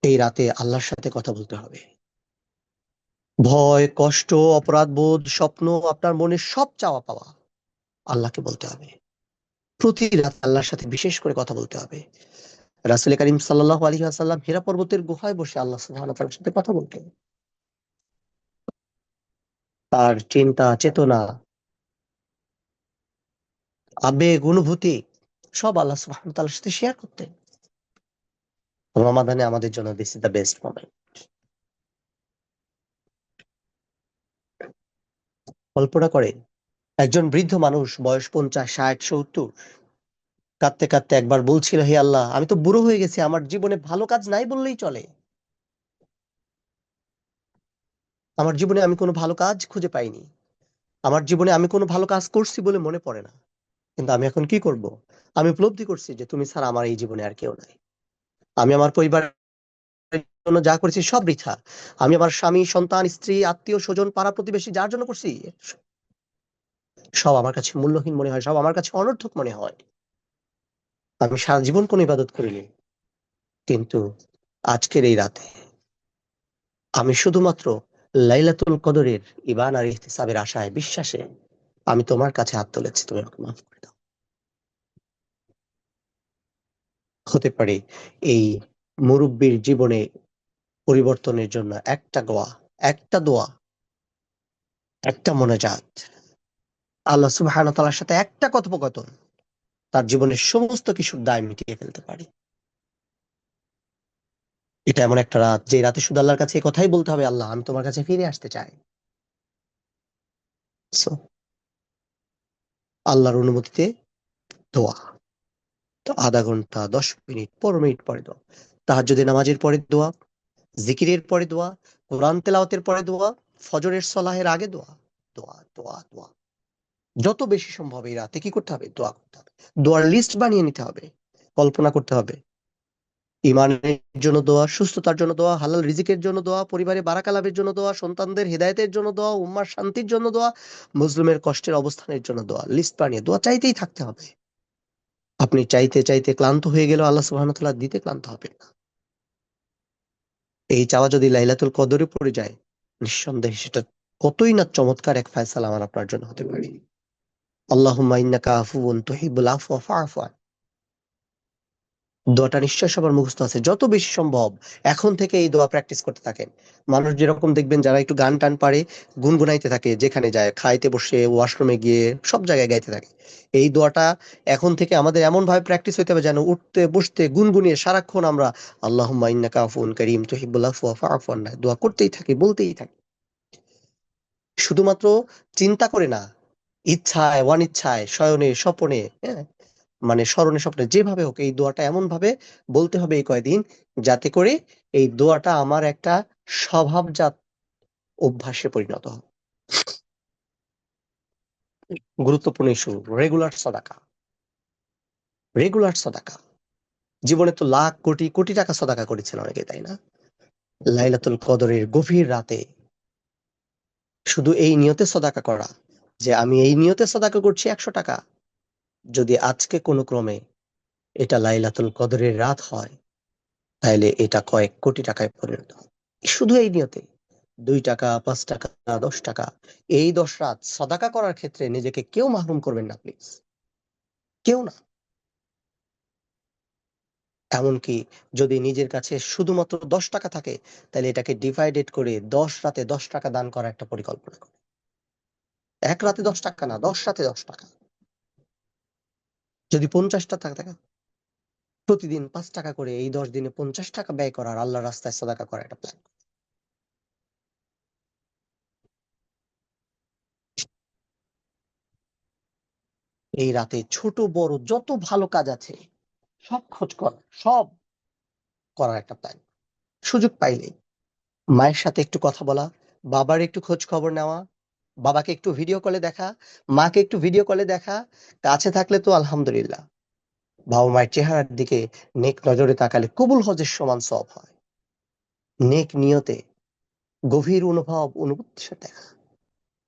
এই রাতে আল্লাহর সাথে কথা বলতে হবে। ভয়, কষ্ট, অপরাধ বোধ, স্বপ্ন, আপনার মনের সব চাওয়া পাওয়া আল্লাহকে বলতে হবে। প্রতি রাত আল্লাহর সাথে বিশেষ করে কথা বলতে হবে। রাসূল করিম সাল্লাল্লাহু আলাইহি ওয়াসাল্লাম হীরা পর্বতের গুহায় বসে আল্লাহ সুবহানাহু ওয়া তাআলার সাথে কথা বলতেন। তার চিন্তা, চেতনা, আবেগ, অনুভূতি সব আল্লাহ সুবহানাহু ওয়া তাআলার সাথে শেয়ার করতেন। রমাদানে আমাদের জন্য this is the best moment. কল্পনা করেন, একজন বৃদ্ধ মানুষ, বয়স 50, 60, 70, কাঁদতে কাঁদতে একবার বলছিল, হে আল্লাহ, আমি তো বুড়ো হয়ে গেছি, আমার জীবনে ভালো কাজ নাই বললেই চলে। আমার জীবনে আমি কোনো ভালো কাজ খুঁজে পাইনি। আমার জীবনে আমি কোনো ভালো কাজ করছি বলে মনে পড়ে না। কিন্তু আমি এখন কি করব? আমি উপলব্ধি করছি যে তুমি ছাড়া আমার এই জীবনে আর কেউ নাই। আমি আমার পরিবারের জন্য যা করেছি সব বৃথা। আমি আমার স্বামী, সন্তান, স্ত্রী, আত্মীয় স্বজন, পাড়া প্রতিবেশী যার জন্য করছি, সব আমার কাছে মূল্যহীন মনে হয়, সব আমার কাছে অনর্থক মনে হয়। আমি সারা জীবন কোনো ইবাদত করিনি, কিন্তু আজকের এই রাতে আমি শুধুমাত্র লাইলাতুল কদরের ইবান আর ইহতিসাবের আশায়, বিশ্বাসে আমি তোমার কাছে হাত তুলেছি, তুমি আমাকে মাফ করে দাও। হতে পারে এই মুরব্বীর জীবনে পরিবর্তনের জন্য একটা দোয়া, একটা দোয়া, একটা মোনাজাত, আল্লাহ সুবহানাহু ওয়া তাআলার সাথে একটা কথোপকথন তার জীবনের সমস্ত কিছুর দায় মিটিয়ে ফেলতে পারে। এটা এমন একটা রাত, যে রাতে শুধু আল্লাহর কাছে এই কথাই বলতে হবে, আল্লাহ, আমি তোমার কাছে ফিরে আসতে চাই। So, আল্লাহর অনুমতিতে দোয়া। তো আধা ঘন্টা, 10 মিনিট, 15 মিনিট পরে দোয়া। তাহাজ্জুদের নামাজের পরে দোয়া, জিকিরের পরে দোয়া, কোরআন তেলাওয়াতের পরে দোয়া, ফজরের সলাহের আগে দোয়া। দোয়া, দোয়া, দোয়া। যত বেশি সম্ভব এই রাতে কি করতে হবে? দোয়া করতে হবে। দোয়ার লিস্ট বানিয়ে নিতে হবে। কল্পনা করতে হবে। ইমানের জন্য দোয়া, সুস্থতার জন্য দোয়া, হালাল রিজিকের জন্য দোয়া, পরিবারে বারাকা লাভের জন্য দোয়া, সন্তানদের হেদায়েতের জন্য দোয়া, উম্মার শান্তির জন্য দোয়া, মুসলিমের কষ্টের অবস্থানের জন্য দোয়া। লিস্ট বানিয়ে দোয়া চাইতেই থাকতে হবে। আপনি চাইতে চাইতে ক্লান্ত হয়ে গেলেও আল্লাহ সুবহানাহু ওয়া তাআলা দিতে ক্লান্ত হবেন না। এই চাওয়া যদি লাইলাতুল কদরে পড়ে যায়, নিঃসন্দেহে সেটা কতই না চমৎকার এক ফায়সালা আমার আপনার জন্য হতে পারে। আল্লাহুম্মা ইন্নাকা আফুউন তুহিব্বুল আফওয়া ফা'ফু আন। দোয়াটা নিশ্চয়ই সবার মুখস্থ আছে। যত বেশি সম্ভব এখন থেকে এই দোয়া প্র্যাকটিস করতে থাকেন। মানুষ যেরকম দেখবেন যারা একটু গান টান পারে গুনগুনাইতে থাকে, যেখানে যায়, খাইতে বসে, ওয়াশরুমে গিয়ে সব জায়গায় গাইতে থাকে। এই দোয়াটা এখন থেকে আমাদের এমন ভাবে প্র্যাকটিস হইতে হবে যেন উঠতে বসতে গুনগুনিয়ে সারাক্ষণ আমরা আল্লাহুম্মা ইন্নাকা আফুউন কারীম তুহিব্বুল আফওয়া ফা'ফু আন্না দোয়া করতেই থাকি, বলতেই থাকি। শুধুমাত্র চিন্তা করে না, ইচ্ছায়, অনিচ্ছায়, শয়নে, স্বপনে, হ্যাঁ? মানে স্মরণে, স্বপ্নে যেভাবে হোক এই দোয়াটা এমন ভাবে বলতে হবে এই কয়দিন, যাতে করে এই দোয়াটা আমার একটা স্বভাবজাত অভ্যাসে পরিণত হয়। গুরুত্বপূর্ণ ইস্যু, রেগুলার সাদাকা। রেগুলার সাদাকা। জীবনে তো লাখ কোটি কোটি টাকা সাদাকা করেছেন অনেকে, তাই না? লাইলাতুল কদরের গভীর রাতে শুধু এই নিয়তে সাদাকা করা যে আমি এই নিয়তে সাদাকা করছি 100 টাকা, যদি আজকে কোনো ক্রমে এটা লাইলাতুল কদরের রাত হয়, তাইলে এটা কয়েক কোটি টাকায় পরিণত হয়। শুধু এই নিয়তে 2 টাকা, 5 টাকা, 10 টাকা, এই 10 রাত সাদাকা করার ক্ষেত্রে নিজেকে কেউ মাহরুম করবেন না প্লিজ। কেউ না। এমনকি যদি নিজের কাছে শুধুমাত্র 10 টাকা থাকে, তাহলে এটাকে ডিভাইডেড করে 10 রাতে 10 টাকা দান করার একটা পরিকল্পনা করে। এক রাতে 10 টাকা না, 10 রাতে 10 টাকা। যদি 50 টাকা থাকে, প্রতিদিন 5 টাকা করে এই 10 দিনে 50 টাকা ব্যয় করার, আল্লাহর রাস্তায় সাদাকা করার একটা প্ল্যান। এই রাতে ছোট বড় যত ভালো কাজ আছে সব খোঁজ করা, সব করার একটা প্ল্যান। সুযোগ পাইলেই মায়ের সাথে একটু কথা বলা, বাবার একটু খোঁজ খবর নেওয়া, বাবাকে একটু ভিডিও কলে দেখা, মাকে একটু ভিডিও কলে দেখা, কাছে থাকলে তো আলহামদুলিল্লাহ। বাবা মায়ের চেহারার দিকে নেক নজরে তাকালে কবুল হজের সমান সওয়াব হয়। নেক নিয়তে গভীর অনুভূতির সাথে দেখা।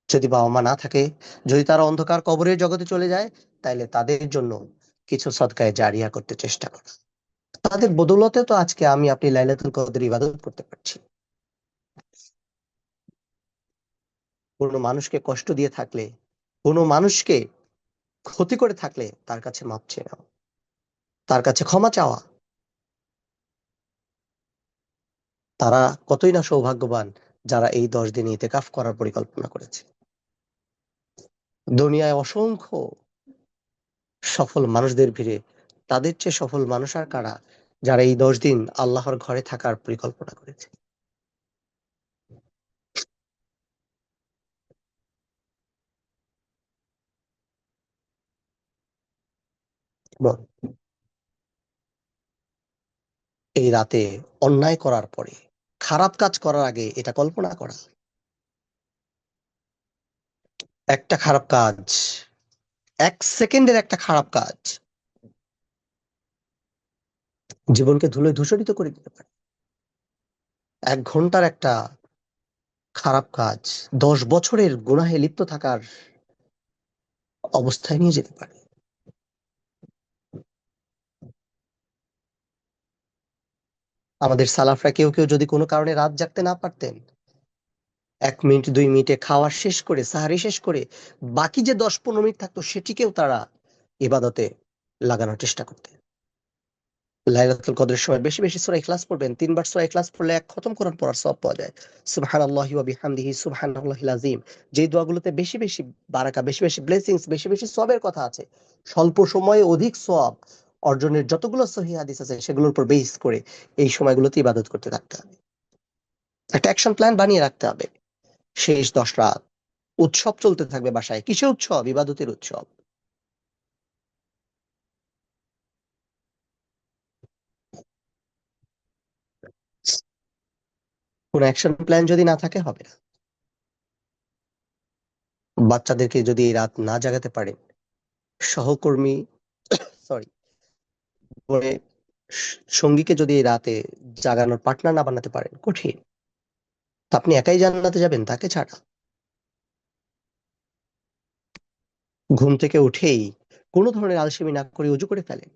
যদি বাবা মা না থাকে, যদি তারা অন্ধকার কবরের জগতে চলে যায়, তাইলে তাদের জন্য কিছু সদকায়ে জারিয়া করতে চেষ্টা করা। তাদের বদৌলতে তো আজকে আমি আপনি লাইলাতুল কদর ইবাদত করতে পারছি। কোনো মানুষকে কষ্ট দিয়ে থাকলে, কোনো মানুষকে ক্ষতি করে থাকলে তার কাছে মাপ চেয়ে নেওয়া, তার কাছে ক্ষমা চাওয়া। তারা কতই না সৌভাগ্যবান যারা এই 10 দিন ইতেকাফ করার পরিকল্পনা করেছে। দুনিয়ায় অসংখ্য সফল মানুষদের ভিড়ে তাদের চেয়ে সফল মানুষ আর কারা, যারা এই 10 দিন আল্লাহর ঘরে থাকার পরিকল্পনা করেছে। এবং এই রাতে অন্যায় করার পরে, খারাপ কাজ করার আগে এটা কল্পনা করা, একটা খারাপ কাজ, 1 সেকেন্ডের একটা খারাপ কাজ জীবনকে ধুলোয় ধূসরিত করে দিতে পারে। 1 ঘন্টার একটা খারাপ কাজ 10 বছরের গুনাহে লিপ্ত থাকার অবস্থায় নিয়ে যেতে পারে। আমাদের সালাফরা কেউ কেউ যদি কোনো কারণে রাত জাগতে না পারতেন, 1 মিনিট 2 মিনিটে খাওয়া শেষ করে, সাহারি শেষ করে, বাকি যে 10-15 মিনিট থাকতো সেটিকেও তারা ইবাদতে লাগানোর চেষ্টা করতেন। লাইলাতুল কদরের সময় বেশি বেশি সূরা ইখলাস পড়বেন। 3 বার সূরা ইখলাস পড়লে ১ খতম কোরআন পড়ার সওয়াব পাওয়া যায়। সুবহানাল্লাহি ওয়া বিহামদিহি সুবহানাল্লাহিল আযীম। যে দোয়াগুলোতে বেশি বেশি বারাকা, বেশি বেশি ব্লেসিংস, বেশি বেশি সওয়াবের কথা আছে, স্বল্প সময়ে অধিক সওয়াব অর্জনের যতগুলো সহিহ হাদিস আছে সেগুলোর উপর বেস করে এই সময়গুলোতে ইবাদত করতে থাকতে হবে। একটা অ্যাকশন প্ল্যান বানিয়ে রাখতে হবে। শেষ 10 রাত উৎসব চলতে থাকবে বাসায়। কিসের উৎসব? ইবাদতের উৎসব। কোনো অ্যাকশন প্ল্যান যদি না থাকে হবে না। বাচ্চাদেরকে যদি এই রাত না জাগাতে পারেন, সহকর্মী সরি করে সঙ্গীকে যদি এই রাতে জাগানোর পার্টনার না বানাতে পারেন, কঠিন। তা আপনি একাই জান্নাতে যাবেন তাকে ছাড়া? ঘুম থেকে উঠেই কোনো ধরনের আলসেমি না করে অজু করে ফেলেন।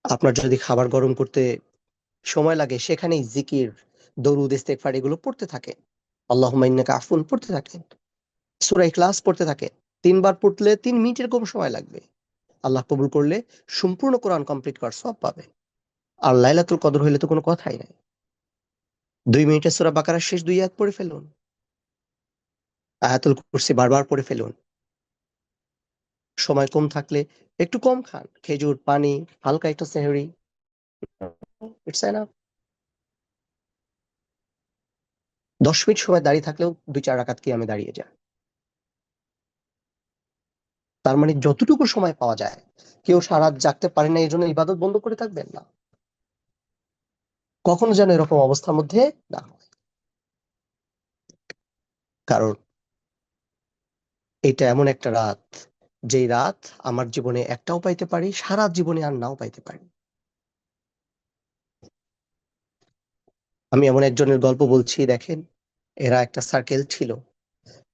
আপনার যদি খাবার গরম করতে সময় লাগে, সেখানেই জিকির, দরুদ, ইস্তেগফার এগুলো পড়তে থাকেন। আল্লাহুম্মা ইন্নাকা আফুন পড়তে থাকেন। সূরা ইখলাস পড়তে থাকেন। ৩ বার পড়লে ৩ মিনিটের কম সময় লাগবে। আল্লাহ কবুল করলে সম্পূর্ণ কোরআন কমপ্লিট করার সওয়াব পাবেন। আর লাইলাতুল কদর হইলে তো কোনো কথাই নাই। ২ মিনিটে সূরা বাকারার শেষ ২ আয়াত পড়ে ফেলুন। আয়াতুল কুরসি বারবার পড়ে ফেলুন। সময় কম থাকলে একটু কম খান। খেজুর, পানি, হালকা একটু সেহরি। It's enough. ১০ মিনিট সময় দাঁড়িয়ে থাকলেও ২-৪ রাকাত কিয়ামে দাঁড়িয়ে যান। তার মানে যতটুকু সময় পাওয়া যায়, কেউ সারা রাত জাগতে পারে না এজন্য ইবাদত বন্ধ করে থাকবেন না। কখনো যেন এরকম অবস্থার মধ্যে না হয়। কারণ এটা এমন একটা রাত, যেই রাত আমার জীবনে একটাও পাইতে পারি, সারা জীবনে আর নাও পাইতে পারি। আমি এমন একজনের গল্প বলছি, দেখেন। এরা একটা সার্কেল ছিল,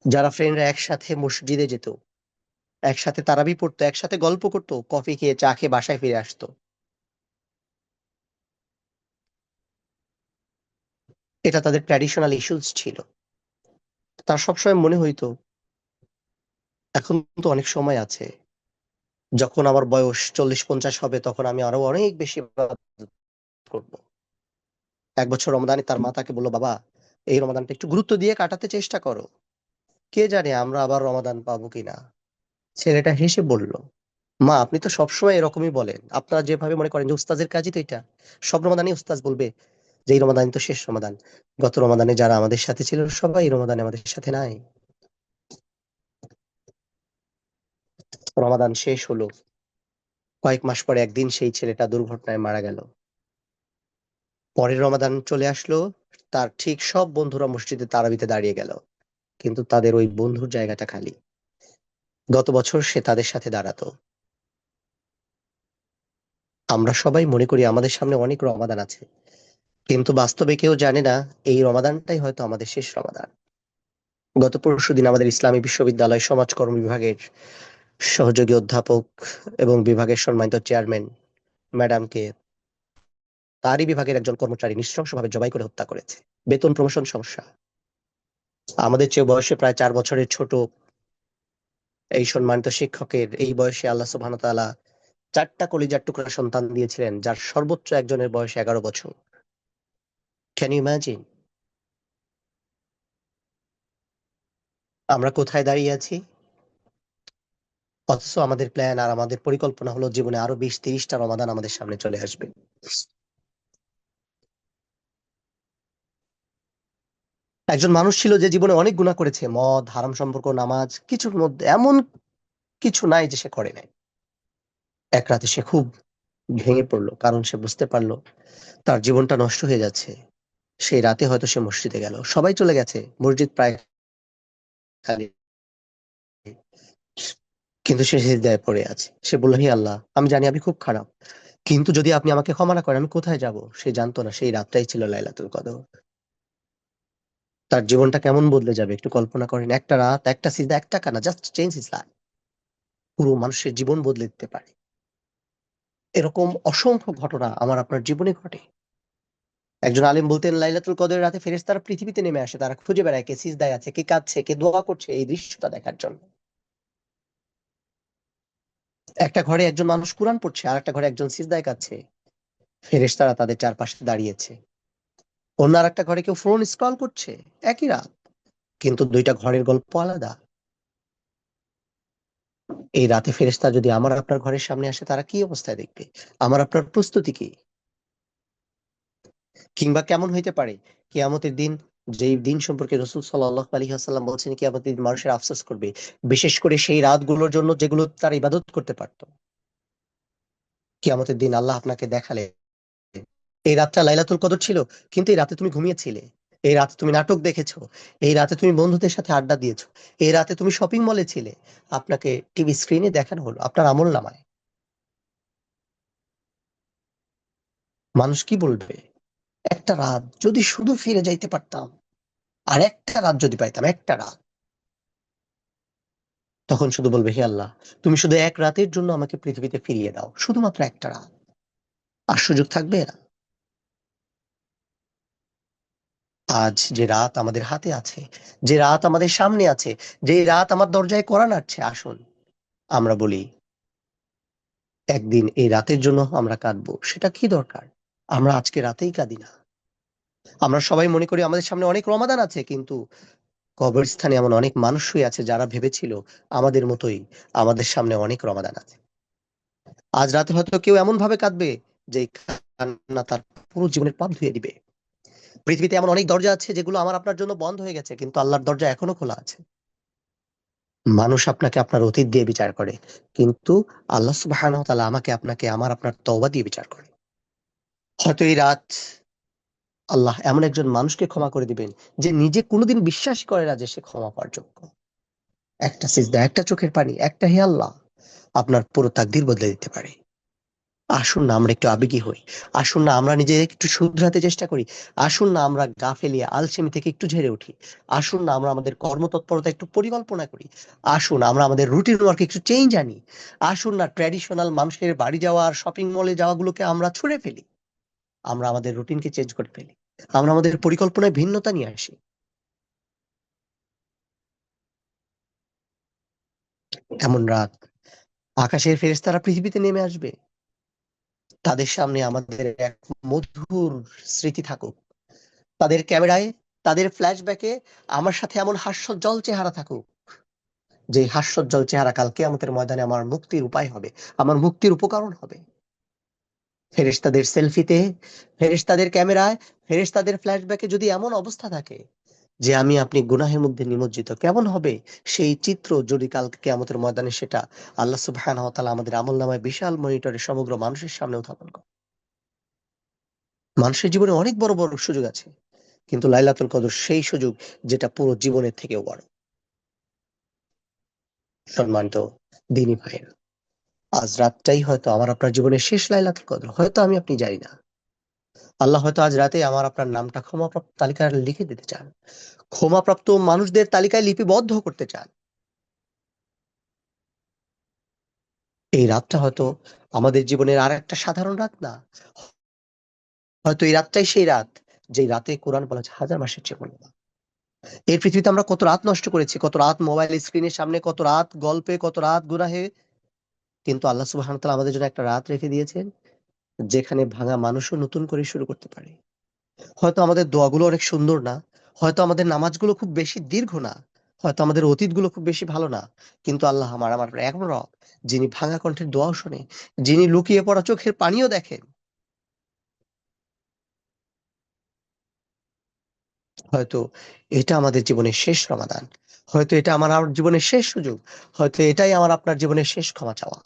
যারা ফ্রেন্ডরা একসাথে মসজিদে যেত, একসাথে তারাবি পড়তো, একসাথে গল্প করতো, কফি খেয়ে চা খেয়ে বাসায় ফিরে আসতো। এটা তাদের ট্র্যাডিশনাল ইস্যুস ছিল। তার সবসময় মনে হইতো, এখন তো অনেক সময় আছে, যখন আমার বয়স 40-50 হবে তখন আমি আরো অনেক বেশি ইবাদত করব। এক বছর রমাদানে তার মা তাকে বলল, বাবা, এই রমাদানটা একটু গুরুত্ব দিয়ে কাটাতে চেষ্টা করো। কে জানে আমরা আবার রমাদান পাবো কিনা। ছেলেটা হেসে বলল, মা, আপনি তো সবসময় এরকমই বলেন। আপনারা যেভাবে মনে করেন যে উস্তাজের কাজই তো এটা, সব রমাদানই উস্তাজ বলবে যে এই রমাদান তো শেষ রমাদান। গত রমাদানে যারা আমাদের সাথে ছিল সবাই এই রমাদানে আমাদের সাথে নাই। রমাদান শেষ হলো, কয়েক মাস পরে একদিন সেই ছেলেটা দুর্ঘটনায় মারা গেল। পরের রমাদান চলে আসলো, তার ঠিক সব বন্ধুরা মসজিদে তারাবিতে দাঁড়িয়ে গেল, কিন্তু তাদের ওই বন্ধুর জায়গাটা খালি। গত বছর সে তাদের সাথে দাঁড়াতো। আমরা সবাই মনে করি আমাদের সামনে অনেক রমাদান আছে, কিন্তু বাস্তবে কেউ জানে না এই রমাদানটাই হয়তো আমাদের শেষ রমাদান। গত পরশুদিন আমাদের ইসলামী বিশ্ববিদ্যালয় সমাজকর্ম বিভাগের সহযোগী অধ্যাপক এবং বিভাগের সম্মানিত চেয়ারম্যান ম্যাডামকে তারই বিভাগের একজন কর্মচারী নৃশংসভাবে জবাই করে হত্যা করেছে। বেতন প্রমোশন সমস্যা। আমাদের চেয়ে বয়সে প্রায় ৪ বছরের ছোট এই সম্মানিত শিক্ষকের এই বয়সে আল্লাহ সুবহানাহু ওয়া তাআলা ৪টা কলিজার টুকরা সন্তান দিয়েছিলেন, যার সর্বোচ্চ একজনের বয়স ১১ বছর। Can you imagine? আমরা কোথায় দাঁড়িয়ে আছি? অথচ আমাদের প্ল্যান আর আমাদের পরিকল্পনা হলো জীবনে আরো ২০-৩০টা রমাদান আমাদের সামনে চলে আসবে। একজন মানুষ ছিল যে জীবনে অনেক গুনাহ করেছে, মদ, হারাম সম্পর্ক, নামাজ, কিছুর মধ্যে এমন কিছু নাই যে সে করে নাই। এক রাতে সে খুব ভেঙে পড়লো, কারণ সে বুঝতে পারলো তার জীবনটা নষ্ট হয়ে যাচ্ছে। সেই রাতে হয়তো সে মসজিদে গেল, সবাই চলে গেছে, মসজিদ প্রায় খালি, কিন্তু সে সিজদায় পড়ে আছে। সে বলল, হে আল্লাহ, আমি জানি আমি খুব খারাপ, কিন্তু যদি আপনি আমাকে ক্ষমা না করেন আমি কোথায় যাব? সে জানতো না সেই রাতটাই ছিল লাইলাতুল কদর। তার জীবনটা কেমন বদলে যাবে একটু কল্পনা করেন। একটা রাত, একটা সিজদা, একটা কানা, জাস্ট চেঞ্জ হিজ লাইফ। পুরো মানুষের জীবন বদলে দিতে পারে। এরকম অসংখ্য ঘটনা আমার আপনার জীবনে ঘটে। একজন আলেম বলতেন, লাইলাতুল কদরের রাতে ফেরেশতারা পৃথিবীতে নেমে আসে, তারা খুঁজে বেড়ায় কে সিজদায় আছে, কে কাঁদছে, কে দোয়া করছে, এই দৃশ্যটা দেখার জন্য। একটা ঘরে একজন মানুষ কুরআন পড়ছে, আর একটা ঘরে একজন সিজদায় কাঁদছে, ফেরেশতারা তাদের চারপাশে দাঁড়িয়েছে। অন্য আর একটা ঘরে কেউ ফোন স্ক্রল করছে, একই রাত, কিন্তু ২টা ঘরের গল্প আলাদা। এই রাতে ফেরেশতা যদি আমার আপনার ঘরের সামনে আসে, তারা কি অবস্থায় দেখবে? আমার আপনার প্রস্তুতি কি? কিংবা কেমন হইতে পারে কিয়ামতের দিন, যেই দিন সম্পর্কে রাসূল সাল্লাল্লাহু আলাইহি ওয়াসাল্লাম বলছেন কিয়ামতের দিন মানুষের আফসোস করবে, বিশেষ করে সেই রাতগুলোর জন্য যেগুলো তারা ইবাদত করতে পারত। কিয়ামতের দিন আল্লাহ আপনাকে দেখালেন এই রাতটা লাইলাতুল কদর ছিল, কিন্তু এই রাতে তুমি ঘুমিয়েছিলে। এই রাতে তুমি নাটক দেখেছো। এই রাতে তুমি বন্ধুদের সাথে আড্ডা দিয়েছো। এই রাতে তুমি শপিং মলে ছিলে। আপনাকে টিভি স্ক্রিনে দেখানো হলো আপনার আমল নামায়। মানুষ কি বলবে? একটা রাত যদি শুধু ফিরে যাইতে পারতাম, আর একটা রাত যদি পাইতাম, একটা রাত, তখন শুধু বলবে, হে আল্লাহ, তুমি শুধু এক রাতের জন্য আমাকে পৃথিবীতে ফিরিয়ে দাও, শুধুমাত্র একটা রাত। আর সুযোগ থাকবে না। আজ যে রাত আমাদের হাতে আছে, যে রাত আমাদের সামনে আছে, যে রাত আমার দরজায় কড়া নাড়ছে, আসুন আমরা বলি, একদিন এই রাতের জন্য আমরা কাঁদবো। সেটা কি দরকার? আমরা আজকে রাতেই কাঁদি না। আমরা সবাই মনে করি আমাদের সামনে অনেক রমাদান আছে, কিন্তু কবরস্থানে এমন অনেক মানুষ শুয়ে আছে যারা ভেবেছিল আমাদের মতোই আমাদের সামনে অনেক রমাদান আছে। আজ রাতে হয়তো কেউ এমন ভাবে কাঁদবে যে এই কান্না তার পুরো জীবনের পাপ ধুয়ে দিবে। পৃথিবীতে এমন অনেক দরজা আছে যেগুলো আমার আপনার জন্য বন্ধ হয়ে গেছে, কিন্তু আল্লাহর দরজা এখনো খোলা আছে। মানুষ আপনাকে আপনার অতীত দিয়ে বিচার করে, কিন্তু আল্লাহ সুবহানাহু ওয়া তাআলা আমাকে আপনাকে আমার আপনার তওবা দিয়ে বিচার করে। হয়তো এই রাত আল্লাহ এমন একজন মানুষকে ক্ষমা করে দিবেন যে নিজে কোনোদিন বিশ্বাস করে না যে সে ক্ষমা পাওয়ার যোগ্য। একটা সিজদা, একটা চোখের পানি, একটা হে আল্লাহ আপনার পুরো তাকদীর বদলে দিতে পারে। আসুন না আমরা একটু আবেগী হই। আসুন না আমরা নিজেদের একটু শুধরাতে চেষ্টা করি। আসুন না আমরা গাফেলিয়া আলসেমি থেকে একটু ঝেড়ে উঠি। আসুন না আমরা আমাদের কর্মতৎপরতা একটু পরিকল্পনা করি। আসুন আমরা আমাদের রুটিন ওয়ার্ক একটু চেঞ্জ আনি। আসুন না ট্র্যাডিশনাল মানুষের বাড়ি যাওয়া আর শপিং মলে যাওয়াগুলোকে আমরা ছুঁড়ে ফেলি। আমরা আমাদের রুটিনকে চেঞ্জ করে ফেলি। আমরা আমাদের পরিকল্পনায় ভিন্নতা নিয়ে আসি। এমন রাত আকাশের ফেরেশতারা পৃথিবীতে নেমে আসবে। তাদের সামনে আমাদের এক মধুর স্মৃতি থাকুক। তাদের ক্যামেরায়, তাদের ফ্ল্যাশব্যাকে আমার সাথে এমন হাস্যোজ্জ্বল চেহারা থাকুক, যে হাস্যোজ্জ্বল চেহারা কাল কিয়ামতের ময়দানে আমার মুক্তির উপায় হবে, আমার মুক্তির উপকরণ হবে। ফেরেশতাদের সেলফিতে, ফেরেশতাদের ক্যামেরায়, ফেরেশতাদের ফ্ল্যাশব্যাকে যদি এমন অবস্থা থাকে যে আমি আপনি গুনাহের মধ্যে নিমজ্জিত, কেমন হবে সেই চিত্র যদি কাল কিয়ামতের ময়দানে সেটা আল্লাহ সুবহানাহু ওয়া তাআলা আমাদের আমলনামায় বিশাল মনিটরে সমগ্র মানুষের সামনে উত্থাপন করে। মানুষের জীবনে অনেক বড় বড় সুযোগ আছে, কিন্তু লাইলাতুল কদর সেই সুযোগ যেটা পুরো জীবনের থেকেও বড়। সম্মানিত দিনী ভাইয়েরা, আজ রাতটাই হয়তো আমার আপনার জীবনের শেষ লাইলাতুল কদর, হয়তো আমি আপনি জানি না। আল্লাহ হয়তো আজ রাতে আমার আপনার নামটা ক্ষমাপ্রাপ্ত তালিকায় লিখে দিতে চান, ক্ষমাপ্রাপ্ত মানুষদের তালিকায় লিপিবদ্ধ করতে চান। এই রাতটা হয়তো আমাদের জীবনের আর একটা সাধারণ রাত না। হয়তো এই রাতটাই সেই রাত যে রাতে কোরআন বলা হয়েছে হাজার মাসের চেয়ে বড়। এই পৃথিবীতে আমরা কত রাত নষ্ট করেছি, কত রাত মোবাইল স্ক্রিনের সামনে, কত রাত গল্পে, কত রাত গুনাহে, কিন্তু আল্লাহ সুবহানাহু ওয়া তাআলা আমাদের জন্য একটা রাত রেখে দিয়েছেন যেখানে ভাঙা মানুষও নতুন করে শুরু করতে পারে। হয়তো আমাদের দোয়াগুলো অনেক সুন্দর না, হয়তো আমাদের নামাজগুলো খুব বেশি দীর্ঘ না, হয়তো আমাদের অতীতগুলো খুব বেশি ভালো না, কিন্তু আল্লাহ আমার এমন রব, যিনি ভাঙা কণ্ঠের দোয়াও শোনে, যিনি লুকিয়ে পড়া চোখের পানিও দেখেন। হয়তো এটা আমাদের জীবনের শেষ রমাদান, হয়তো এটা আমার জীবনের শেষ সুযোগ, হয়তো এটাই আমার আপনার জীবনের শেষ ক্ষমা চাওয়া।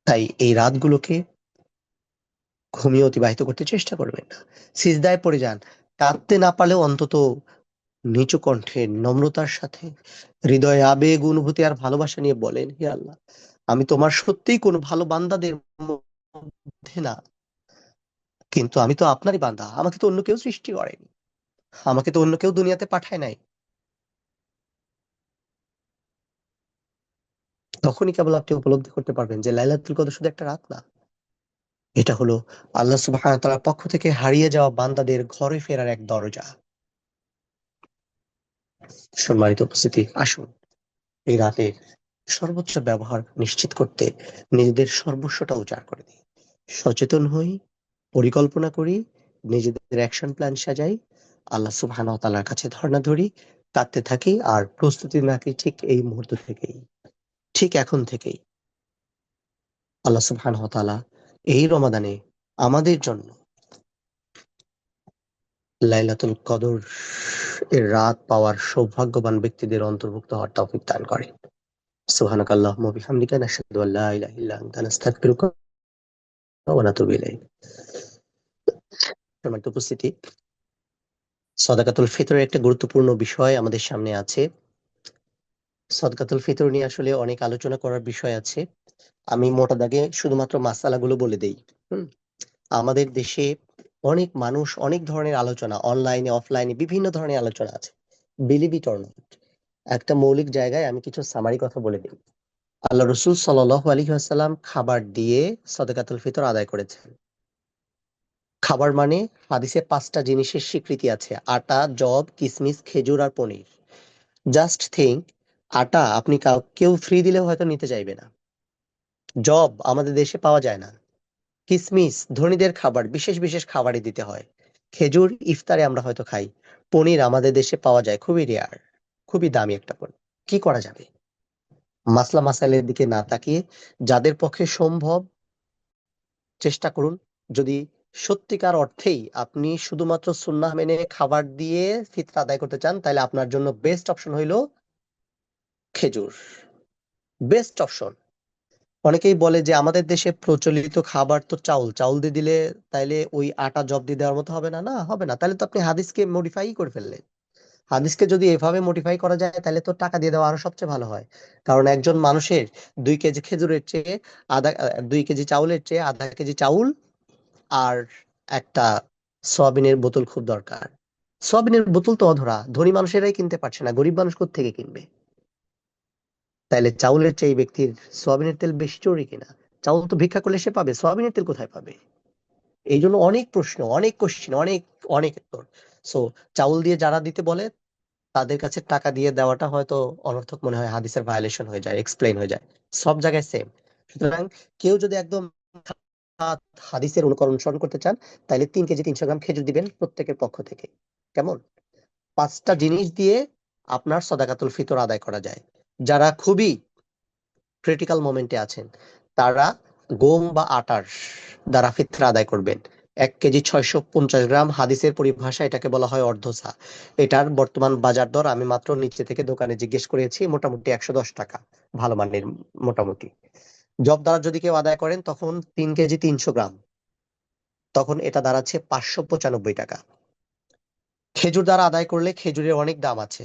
তাই এই রাতগুলোকে ঘুমিয়ে অতিবাহিত করতে চেষ্টা করবেন না। সিজদায় পড়ে যান। কাঁদতে না পারলেও অন্তত নিচু কণ্ঠে নম্রতার সাথে হৃদয়ে আবেগ অনুভূতি আর ভালোবাসা নিয়ে বলেন, হে আল্লাহ, আমি তোমার সত্যিই কোনো ভালো বান্দাদের মধ্যে না, কিন্তু আমি তো আপনারই বান্দা, আমাকে তো অন্য কেউ সৃষ্টি করেনি, আমাকে তো অন্য কেউ দুনিয়াতে পাঠায় নাই। তখনই কেবল আপনি উপলব্ধি করতে পারবেন যে লাইলাতুল কদর শুধু একটা রাত না, এটা হলো আল্লাহ সুবহানাহু ওয়া তাআলার পক্ষ থেকে হারিয়ে যাওয়া বান্দাদের ঘরে ফেরার এক দরজা। সম্মানিত উপস্থিতি, আসুন এই রাতের সর্বোচ্চ ব্যবহার নিশ্চিত করতে নিজেদের সর্বস্বটা উজাড় করে দিই। সচেতন হই, পরিকল্পনা করি, নিজেদের অ্যাকশন প্ল্যান সাজাই, আল্লাহ সুবহানাহু ওয়া তাআলার কাছে ধর্ণা ধরি, কাঁদতে থাকি আর প্রস্তুতি নাকি ঠিক এই মুহূর্ত থেকেই, ঠিক এখন থেকেই আল্লাহ সুবহানাহু ওয়া তাআলা এই রমাদানে আমাদের জন্য লাইলাতুল কদর এর রাত পাওয়ার সৌভাগ্যবান ব্যক্তিদের অন্তর্ভুক্ত হওয়ার তৌফিক দান করেন। সুবহানাকাল্লাহুম্মা ওয়া বিহামদিকা নাশহাদু আল্লা ইলাহা ইল্লা আনতা নাস্তাগফিরুকা ওয়া নাতুবু ইলাইহি। সম্মানিত উপস্থিতি, সদাকাতুল ফিতরের একটা গুরুত্বপূর্ণ বিষয় আমাদের সামনে আছে। সদকাতুল ফিতর নিয়ে আসলে অনেক আলোচনা করার বিষয় আছে। আমি মোটা দাগে শুধুমাত্র মাসালাগুলো বলে দেই। হুম? আমাদের দেশে অনেক মানুষ অনেক ধরনের আলোচনা, অনলাইনে অফলাইনে বিভিন্ন ধরনের আলোচনা আছে। বিলিভ ইট অর নট, একটা মৌলিক জায়গায় আমি কিছু সামারি কথা বলে দিই। আল্লাহ রসুল সাল্লাল্লাহু আলাইহি ওয়াসাল্লাম খাবার দিয়ে সদকাতুল ফিতর আদায় করেছেন। খাবার মানে হাদিসে ৫টা জিনিসের স্বীকৃতি আছে: আটা, যব, কিসমিস, খেজুর আর পনির। জাস্ট থিংক, আটা আপনি কেউ ফ্রি দিলেও হয়তো নিতে চাইবে না। যব আমাদের দেশে পাওয়া যায় না। কিসমিস ধনীদের খাবার, বিশেষ বিশেষ খাবারে দিতে হয়। খেজুর ইফতারে আমরা হয়তো খাই। পনির আমাদের দেশে পাওয়া যায়, খুবই রেয়ার, খুবই দামি একটা পণ্য। কি করা যাবে? মাসলা মাসাইলের দিকে না তাকিয়ে যাদের পক্ষে সম্ভব চেষ্টা করুন। যদি সত্যিকার অর্থেই আপনি শুধুমাত্র সুন্নাহ মেনে খাবার দিয়ে ফিতরা আদায় করতে চান, তাহলে আপনার জন্য বেস্ট অপশন হইল খেজুর। Best option. অনেকেই বলে যে আমাদের দেশে প্রচলিত খাবার তো চাউল, চাউল দিয়ে দিলে তাইলে ওই আটা জব দিয়ে দেওয়ার মতো হবে না। না, হবে না। তাহলে তো আপনি হাদিসকে মডিফাই করে ফেললেন। হাদিসকে যদি এভাবে মডিফাই করা যায় তাহলে তো টাকা দিয়ে দেওয়া আরো সবচেয়ে ভালো হয়। কারণ একজন মানুষের 2 কেজি খেজুরের চেয়ে 2 কেজি চাউলের চেয়ে আধা কেজি চাউল আর একটা সয়াবিনের বোতল খুব দরকার। সয়াবিনের বোতল তো অধরা, ধনী মানুষেরাই কিনতে পারছে না, গরিব মানুষ কোত্থেকে কিনবে? তাইলে চাউলের চেয়ে এই ব্যক্তির সয়াবিনের তেল বেশি জরুরি কিনা? চাউল তো ভিক্ষা করলে সে পাবে, সয়াবিনের তেল কোথায় পাবে? এই জন্য অনেক প্রশ্ন, অনেক কোশ্চিন, অনেক অনেক উত্তর। সো চাউল দিয়ে যারা দিতে বলে তাদের কাছে টাকা দিয়ে দেওয়াটা হয়তো অনর্থক মনে হয়, হাদিসের ভায়োলেশন হয়ে যায়, এক্সপ্লেইন হয়ে যায়। সব জায়গায় সেম। সুতরাং কেউ যদি একদম হাদিসের অনুসরণ করতে চান, তাহলে 3 কেজি 300 গ্রাম খেজুর দিবেন প্রত্যেকের পক্ষ থেকে। কেমন? 5টা জিনিস দিয়ে আপনার সদাকাতুল ফিতর আদায় করা যায়। যারা খুবই ক্রিটিক্যাল মোমেন্টে আছেন তারা গম বা আটার দ্বারা ফিতরা আদায় করবেন। 1 কেজি 650 গ্রাম, হাদিসের পরিভাষা এটাকে বলা হয় অর্ধসা। এটার বর্তমান বাজার দর আমি মাত্র নিচে থেকে দোকানে জিজ্ঞেস করেছি, মোটামুটি 110 টাকা, ভালো মানের মোটামুটি। জব দ্বারা যদি কেউ আদায় করেন তখন 3 কেজি 300 গ্রাম, তখন এটা দাঁড়াচ্ছে 595 টাকা। খেজুর দ্বারা আদায় করলে খেজুরের অনেক দাম আছে।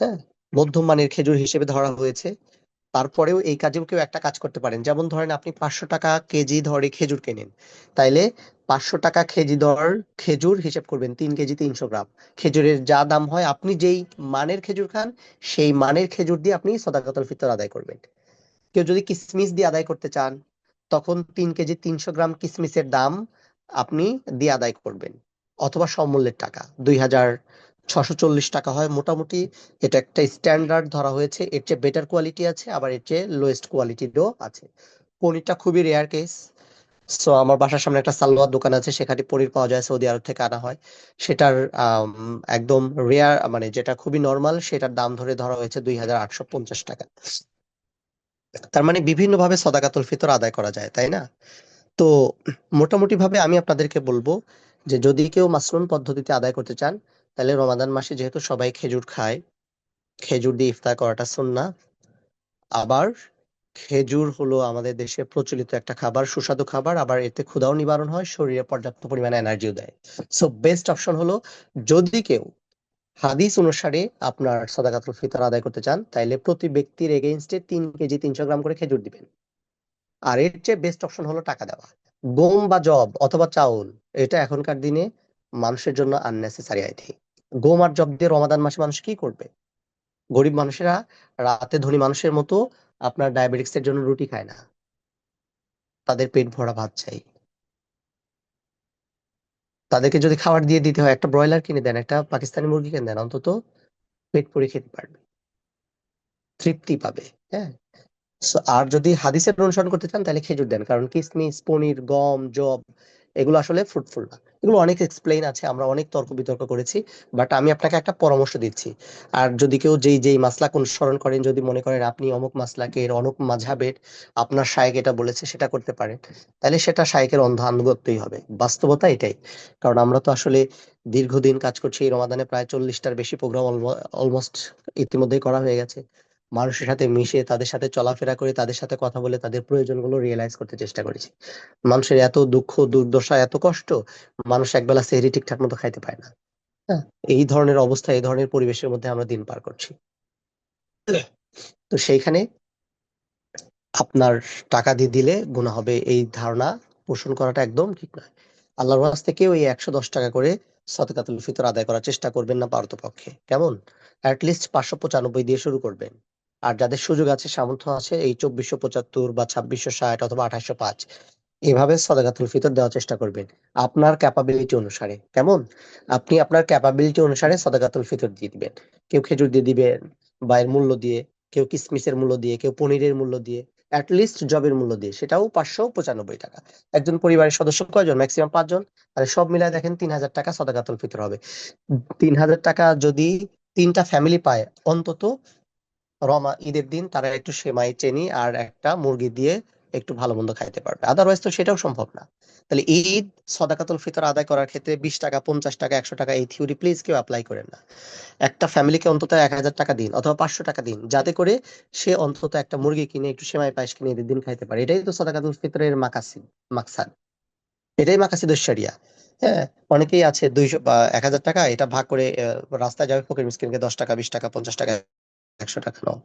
হ্যাঁ, মধ্যম মানের খেজুর হিসেবে ধরা হয়েছে। তারপরেও এই কাজেও কেউ একটা কাজ করতে পারেন, যেমন ধরেন আপনি 500 টাকা কেজি ধরে খেজুর কেনেন, তাইলে 500 টাকা কেজি দর খেজুর হিসেব করবেন, 3 কেজি 300 গ্রাম। খেজুরের যা দাম হয়, আপনি যেই মানের খেজুর খান সেই মানের খেজুর দিয়ে আপনি সদাকাতুল ফিতর আদায় করবেন। কেউ যদি কিসমিস দিয়ে আদায় করতে চান, তখন 3 কেজি 300 গ্রাম কিসমিসের দাম আপনি দিয়ে আদায় করবেন, অথবা সমমূল্যের টাকা 2640 টাকা হয় মোটামুটি। এটা একটা স্ট্যান্ডার্ড ধরা হয়েছে। এর চেয়ে বেটার কোয়ালিটি আছে, আবার এর চেয়ে লোয়েস্ট কোয়ালিটিরও আছে। পনিরটা খুবই রেয়ার কেস। সো আমার বাসার সামনে একটা সালোয়ার দোকান আছে, সেখানে পনির পাওয়া যায়, সৌদি আরব থেকে আনা হয়। সেটার একদম রেয়ার, মানে যেটা খুবই নর্মাল, সেটার দাম ধরা হয়েছে 2850 টাকা। তার মানে বিভিন্ন ভাবে সদাকাতুল ফিতর আদায় করা যায়, তাই না? তো মোটামুটি ভাবে আমি আপনাদেরকে বলবো যে যদি কেউ মাসনুন পদ্ধতিতে আদায় করতে চান, তাহলে রমাদান মাসে যেহেতু সবাই খেজুর খায়, খেজুর দিয়ে ইফতার করাটা সুন্নাহ। আবার খেজুর হলো আমাদের দেশে প্রচলিত একটা খাবার, সুস্বাদু খাবার, আবার এতে ক্ষুধাও নিবারণ হয়, শরীরে পর্যাপ্ত পরিমাণে এনার্জিও দেয়। সো বেস্ট অপশন হলো, যদি কেউ হাদিস অনুসারে আপনার সদাকাতুল ফিতর আদায় করতে চান, তাইলে প্রতি ব্যক্তির এগেইনস্টে 3 কেজি 300 গ্রাম করে খেজুর দিবেন। আর এর চেয়ে বেস্ট অপশন হলো টাকা দেওয়া। গম বা জব অথবা চাউল, এটা এখনকার দিনে মানুষের জন্য আননেসেসারি আই থিঙ্ক। গম আর জব দিয়ে রমাদান মাসে মানুষ কি করবে? গরিব মানুষেরা রাতে ধনী মানুষের মতো আপনার ডায়াবেটিক্স এর জন্য রুটি খায় না, তাদের পেট ভরা ভাত চাই। তাদেরকে যদি খাবার দিয়ে দিতে হয়, একটা ব্রয়লার কিনে দেন, একটা পাকিস্তানি মুরগি কিনে দেন, অন্তত পেট পুরে খেতে পারবে, তৃপ্তি পাবে। হ্যাঁ। আর যদি হাদিসের অনুসরণ করতে চান তাহলে খেজুর দেন, কারণ কিসমিস, পনির, গম, জব এগুলো আসলে ফ্রুটফুল না। এগুলো অনেক এক্সপ্লেইন আছে, আমরা অনেক তর্ক বিতর্ক করেছি, বাট আমি আপনাকে একটা পরামর্শ দিচ্ছি। আর যদি কেউ যেই যেই মাসলাক অনুসরণ করেন, যদি মনে করেন আপনি অমুক মাসলাকের অমুক মাযহাবের, আপনার শায়েখ এটা বলেছে সেটা করতে পারেন, তাহলে সেটা শায়েখের অন্ধ আনুগত্যই হবে। বাস্তবতা এটাই। কারণ আমরা তো আসলে দীর্ঘদিন কাজ করছি, এই রমাদানে প্রায় 40টার বেশি প্রোগ্রাম অলমোস্ট ইতিমধ্যেই করা হয়ে গেছে। মানুষের সাথে মিশে, তাদের সাথে চলাফেরা করে, তাদের সাথে কথা বলে তাদের প্রয়োজনগুলো রিয়েলাইজ করতে চেষ্টা করেছি। মানুষের এত দুঃখ, দুর্দশা, এত কষ্ট, মানুষ একবেলা সেহরি ঠিকঠাক মতো খাইতে পায় না। হ্যাঁ, এই ধরনের অবস্থা, এই ধরনের পরিবেশের মধ্যে আমরা দিন পার করছি। তো সেইখানে আপনার টাকা দিয়ে দিলে গুনাহ হবে, এই ধারণা পোষণ করাটা একদম ঠিক নয়। আল্লাহর ওয়াস্তে কেউ এই 110 টাকা করে সদকাতুল ফিতর আদায় করার চেষ্টা করবেন না পারতপক্ষে। কেমন? অ্যাটলিস্ট 595 দিয়ে শুরু করবেন। আর যাদের সুযোগ আছে, সামর্থ্য আছে, এই 2475 বা 2660 অথবা 2805 এভাবে সদকাতুল ফিতর দেওয়ার চেষ্টা করবেন আপনার ক্যাপাবিলিটি অনুসারে। কেমন? আপনি আপনার ক্যাপাবিলিটি অনুসারে সদকাতুল ফিতর দিয়ে দিবেন। কেউ খেজুর দিয়ে দিবেন বা এর মূল্য দিয়ে, কেউ কিসমিসের মূল্য দিয়ে, কেউ পনিরের মূল্য দিয়ে, অ্যাটলিস্ট জবের মূল্য দিয়ে, সেটাও 595 টাকা। একজন পরিবারের সদস্য কয়জন? ম্যাক্সিমাম 5 জন। তাহলে সব মিলায় দেখেন 3000 টাকা সদকাতুল ফিতর হবে। 3000 টাকা যদি 3টা ফ্যামিলি পায়, অন্তত ঈদের দিন তারা একটু সেমাই, চেনি আর একটা মুরগি দিয়ে একটু ভালো মন্দ খাইতে পারবে। আদারওয়াইজ তো সেটাও সম্ভব না। তাহলে ঈদ সদাকাতুল ফিতর আদায় করার ক্ষেত্রে 20 টাকা, 50 টাকা, 100 টাকা এই থিওরি প্লিজ কেউ অ্যাপ্লাই করেন না। একটা ফ্যামিলিকে অন্তত 1000 টাকা দিন অথবা 500 টাকা দিন, যাতে করে সে অন্তত একটা মুরগি কিনে, একটু সেমাই পায়েস কিনে ঈদের দিন খাইতে পারে। এটাই তো সদাকাতুল ফিতরের মাকসাদ। এটাই মাকাসিদুশ শরিয়া। হ্যাঁ, অনেকেই আছে 200 বা 1000 টাকা এটা ভাগ করে রাস্তায় যাবে, ফকির মিসকিনকে 10 টাকা, 20 টাকা, 50 টাকা, 100 টাকা নাও।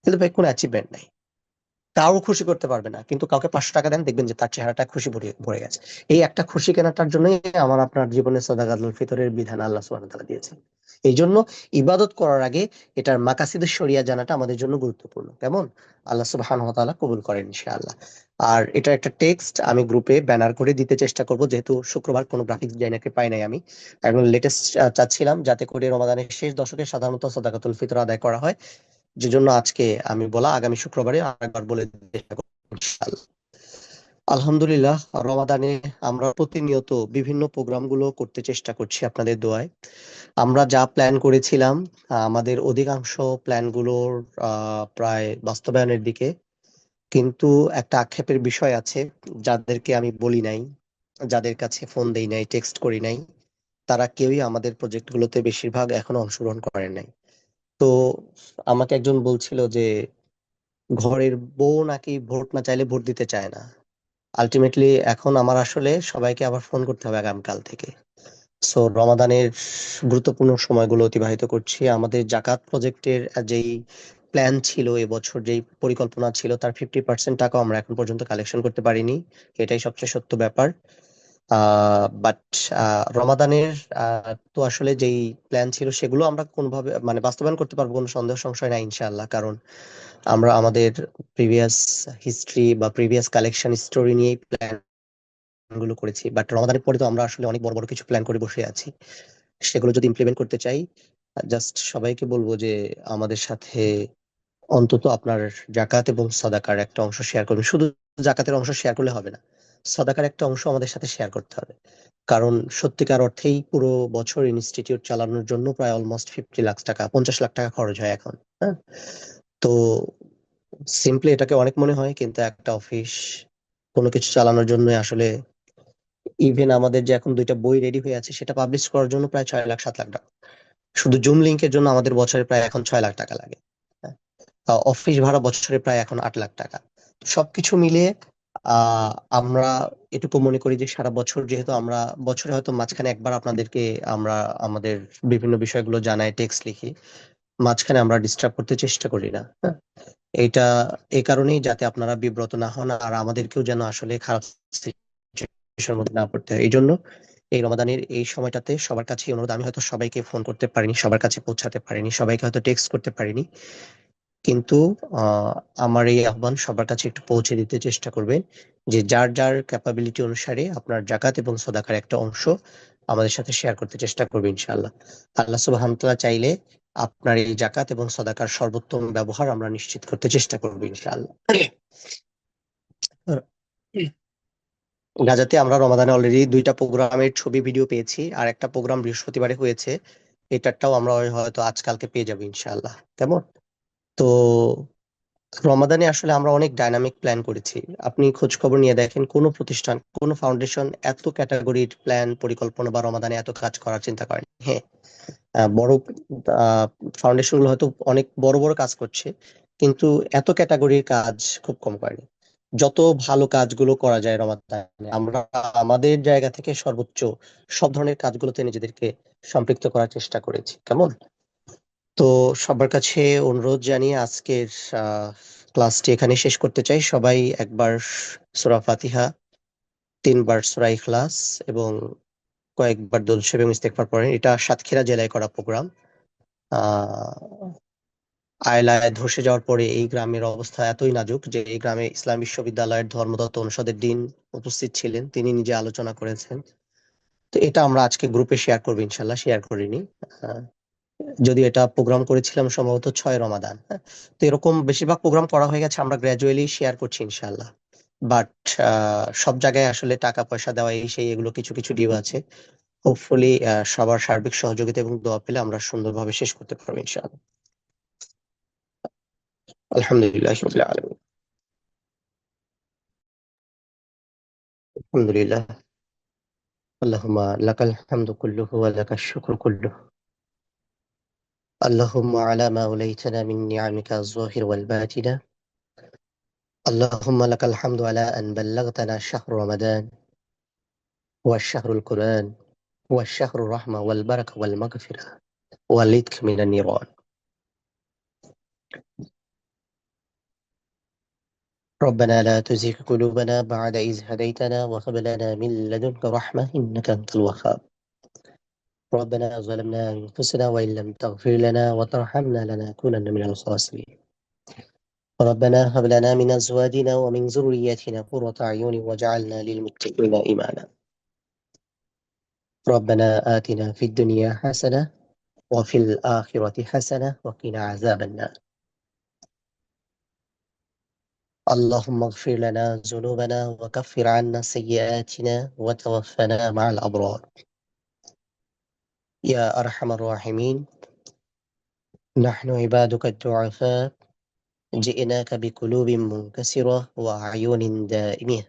কিন্তু ভাই কোনো অ্যাচিভমেন্ট নাই, কারো খুশি করতে পারবে না। কিন্তু কাউকে 500 টাকা দেন, দেখবেন যে তার চেহারাটা খুশি ভরে ভরে গেছে। এই একটা খুশি কেনাটার জন্যই আমার আপনার জীবনে সদাকাতুল ফিতরের বিধান আল্লাহ সুবহানাহু ওয়া তাআলা দিয়েছেন। এই জন্য ইবাদত করার আগে এটার মাকাসিদুশ শরিয়া জানাটা আমাদের জন্য গুরুত্বপূর্ণ। কেমন? আল্লাহ সুবহানাহু ওয়া তাআলা কবুল করেন ইনশাআল্লাহ। আর এটা একটা টেক্সট আমি গ্রুপে ব্যানার করে দিতে চেষ্টা করব, যেহেতু শুক্রবার কোনো গ্রাফিক্স ডিজাইনারকে পাই নাই আমি। এখন লেটেস্ট চাচ্ছিলাম যাতে করে রমাদানের শেষ দশকে সাধারণত সদাকাতুল ফিতর আদায় করা হয়, যে জন্য আজকে আমি বলা, আগামী শুক্রবারে আরেকবার বলে দিতে চেষ্টা করব ইনশাআল্লাহ। আলহামদুলিল্লাহ, রমাদানে আমরা প্রতিনিয়ত বিভিন্ন প্রোগ্রামগুলো করতে চেষ্টা করছি আপনাদের দোয়ায়। আমরা যা প্ল্যান করেছিলাম, আমাদের অধিকাংশ প্ল্যানগুলোর প্রায় বাস্তবায়নের দিকে। কিন্তু একটা আক্ষেপের বিষয় আছে, যাদেরকে আমি বলি নাই, যাদের কাছে ফোন দেই নাই, টেক্সট করি নাই, তারা কেউই আমাদের প্রজেক্টগুলোতে বেশিরভাগ এখনো অংশগ্রহণ করেন নাই। তো আমাকে একজন বলছিল যে ঘরের বউ নাকি ভোট না চাইলে ভোট দিতে চায় না। আলটিমেটলি এখন আমার আসলে সবাইকে আবার ফোন করতে হবে আগামীকাল থেকে। সো রমাদানের গুরুত্বপূর্ণ সময়গুলো অতিবাহিত করছি। আমাদের জাকাত প্রজেক্টের যেই প্ল্যান ছিল, এবছর যেই পরিকল্পনা ছিল, তার 50% টাকাও আমরা এখন পর্যন্ত কালেকশন করতে পারিনি। এটাই সবচেয়ে সত্য ব্যাপার। বাট রমাদানের তো আসলে যেই প্ল্যান ছিল সেগুলো আমরা কোনোভাবে মানে বাস্তবায়ন করতে পারবো, কোনো সন্দেহ সংশয় নাই ইনশাআল্লাহ। কারণ আমরা আমাদের প্রিভিয়াস হিস্ট্রি বা প্রিভিয়াস কালেকশন স্টোরি নিয়ে প্ল্যান গুলো করেছি। বাট রমাদানের পরে তো আমরা আসলে অনেক বড় বড় কিছু প্ল্যান করে বসে আছি। সেগুলো যদি ইমপ্লিমেন্ট করতে চাই, জাস্ট সবাইকে বলবো যে আমাদের সাথে অন্তত আপনার জাকাত এবং সাদাকার একটা অংশ শেয়ার করবেন। শুধু জাকাতের অংশ শেয়ার করলে হবে না, সাদাকার একটা অংশ আমাদের সাথে শেয়ার করতে হবে। কারণ সত্যিকার অর্থেই পুরো বছর ইনস্টিটিউট চালানোর জন্য প্রায় অলমোস্ট 50 লাখ টাকা, 50 লাখ টাকা খরচ হয় এখন। হ্যাঁ, তো সিম্পলি এটাকে অনেক মনে হয়, কিন্তু একটা অফিস কোনো কিছু চালানোর জন্য আসলে, ইভেন আমাদের যে এখন 2টা বই রেডি হয়ে আছে সেটা পাবলিশ করার জন্য প্রায় 6 লাখ 7 লাখ টাকা। শুধু জুম লিঙ্কের জন্য আমাদের বছরে প্রায় এখন 6 লাখ টাকা লাগে। হ্যাঁ, অফিস ভাড়া বছরে প্রায় এখন 8 লাখ টাকা। সবকিছু মিলিয়ে আহ আমরা এটুকু মনে করি যে সারা বছর যেহেতু আমরা বছরে হয়তো মাঝখানে একবার আপনাদেরকে আমরা আমাদের বিভিন্ন বিষয়গুলো জানাই, টেক্সট লিখি, মাঝখানে আমরা ডিস্টার্ব করতে চেষ্টা করি না। হ্যাঁ, এইটা এই কারণেই, যাতে আপনারা বিব্রত না হন আর আমাদেরকেও যেন আসলে খারাপ সিচুয়েশনের মধ্যে না পড়তে হয়। এই জন্য এই রমাদানের এই সময়টাতে সবার কাছে অনুরোধ, আমি হয়তো সবাইকে ফোন করতে পারিনি, সবার কাছে পৌঁছাতে পারিনি, সবাইকে হয়তো টেক্সট করতে পারিনি, কিন্তু আহ আমার এই আহ্বান সবার কাছে একটু পৌঁছে দিতে চেষ্টা করবেন যে যার যার ক্যাপাবিলিটি অনুসারে আপনার জাকাত এবং সদাকার একটা অংশ আমাদের সাথে শেয়ার করতে চেষ্টা করবে ইনশাআল্লাহ। আল্লাহ সুবহানাহু ওয়া তাআলা চাইলে আপনার এই জাকাত এবং সদাকার সর্বোত্তম ব্যবহার আমরা নিশ্চিত করতে চেষ্টা করবো ইনশাআল্লাহ। গাজাতে আমরা রমাদানে অলরেডি 2টা প্রোগ্রামের ছবি ভিডিও পেয়েছি, আর একটা প্রোগ্রাম বৃহস্পতিবারে হয়েছে, এটারটাও আমরা হয়তো আজকালকে পেয়ে যাবো ইনশাআল্লাহ। কেমন? তো রমাদানে আসলে আমরা অনেক ডাইনামিক প্ল্যান করেছি। আপনি খোঁজ খবর নিয়ে দেখেন, কোনো প্রতিষ্ঠান, কোনো ফাউন্ডেশন এত ক্যাটাগরির প্ল্যান পরিকল্পনা বা রমাদানে এত কাজ করার চিন্তা করেন। হ্যাঁ, বড় ফাউন্ডেশন গুলো হয়তো অনেক বড় বড় কাজ করছে, কিন্তু এত ক্যাটাগরির কাজ খুব কম করেনি। যত ভালো কাজগুলো করা যায় রমাদানে, আমরা আমাদের জায়গা থেকে সর্বোচ্চ সব ধরনের কাজগুলোতে নিজেদেরকে সম্পৃক্ত করার চেষ্টা করেছি। কেমন? তো সবার কাছে অনুরোধ জানিয়ে আজকের আহ, ক্লাসটি এখানে শেষ করতে চাই। সবাই একবার সূরা ফাতিহা, 3 বার সূরা ইখলাস এবং কয়েকবার দরুদ শরীফ এবং ইস্তেগফার পড়েন। এটা সাতক্ষীরা জেলায় করা প্রোগ্রাম। আহ আয়লায় ধসে যাওয়ার পরে এই গ্রামের অবস্থা এতই নাজুক যে এই গ্রামে ইসলাম বিশ্ববিদ্যালয়ের ধর্মতত্ত্ব অনুষদের ডিন উপস্থিত ছিলেন, তিনি নিজে আলোচনা করেছেন। তো এটা আমরা আজকে গ্রুপে শেয়ার করবো, ইনশাল্লাহ শেয়ার করিনি। আহ, যদিও এটা প্রোগ্রাম করেছিলাম সম্ভবত 6 রমাদান, হ্যাঁ। তো এরকম বেশিরভাগ প্রোগ্রাম করা হয়ে গেছে, আমরা গ্র্যাজুয়ালি শেয়ার করছি ইনশাল্লাহ। বাট সব জায়গায় আসলে টাকা পয়সা দেওয়া এই সেই এগুলো কিছু কিছু ডিউ আছে। হোপফুলি সবার সার্বিক সহযোগিতা এবং দোয়া পেলে আমরা সুন্দরভাবে শেষ করতে পারবো ইনশাআল্লাহ। আলহামদুলিল্লাহ রাব্বিল আলামিন। আলহামদুলিল্লাহ। اللهم لك الحمد كله ولك الشكر كله. اللهم على ما وليتنا من نعمك الظاهر والباطنة. اللهم لك الحمد على أن بلغتنا شهر رمضان والشهر القرآن والشهر الرحمة والبركة والمغفرة والعتق من النيران. ربنا لا تزغ قلوبنا بعد إذ هديتنا وهب لنا من لدنك رحمة إنك أنت الوهاب. ربنا ظلمنا أنفسنا وإن لم تغفر لنا وترحمنا لنكونن من الخاسرين. ربنا هب لنا من أزواجنا ومن ذرياتنا قرة أعين واجعلنا للمتقين إماما. ربنا آتنا في الدنيا حسنة وفي الآخرة حسنة وقنا عذاب النار. اللهم اغفر لنا ذنوبنا وكفر عنا سيئاتنا وتوفنا مع الأبرار. يا أرحم الراحمين، نحن عبادك الضعفاء جئناك بقلوب منكسرة وأعين دائمة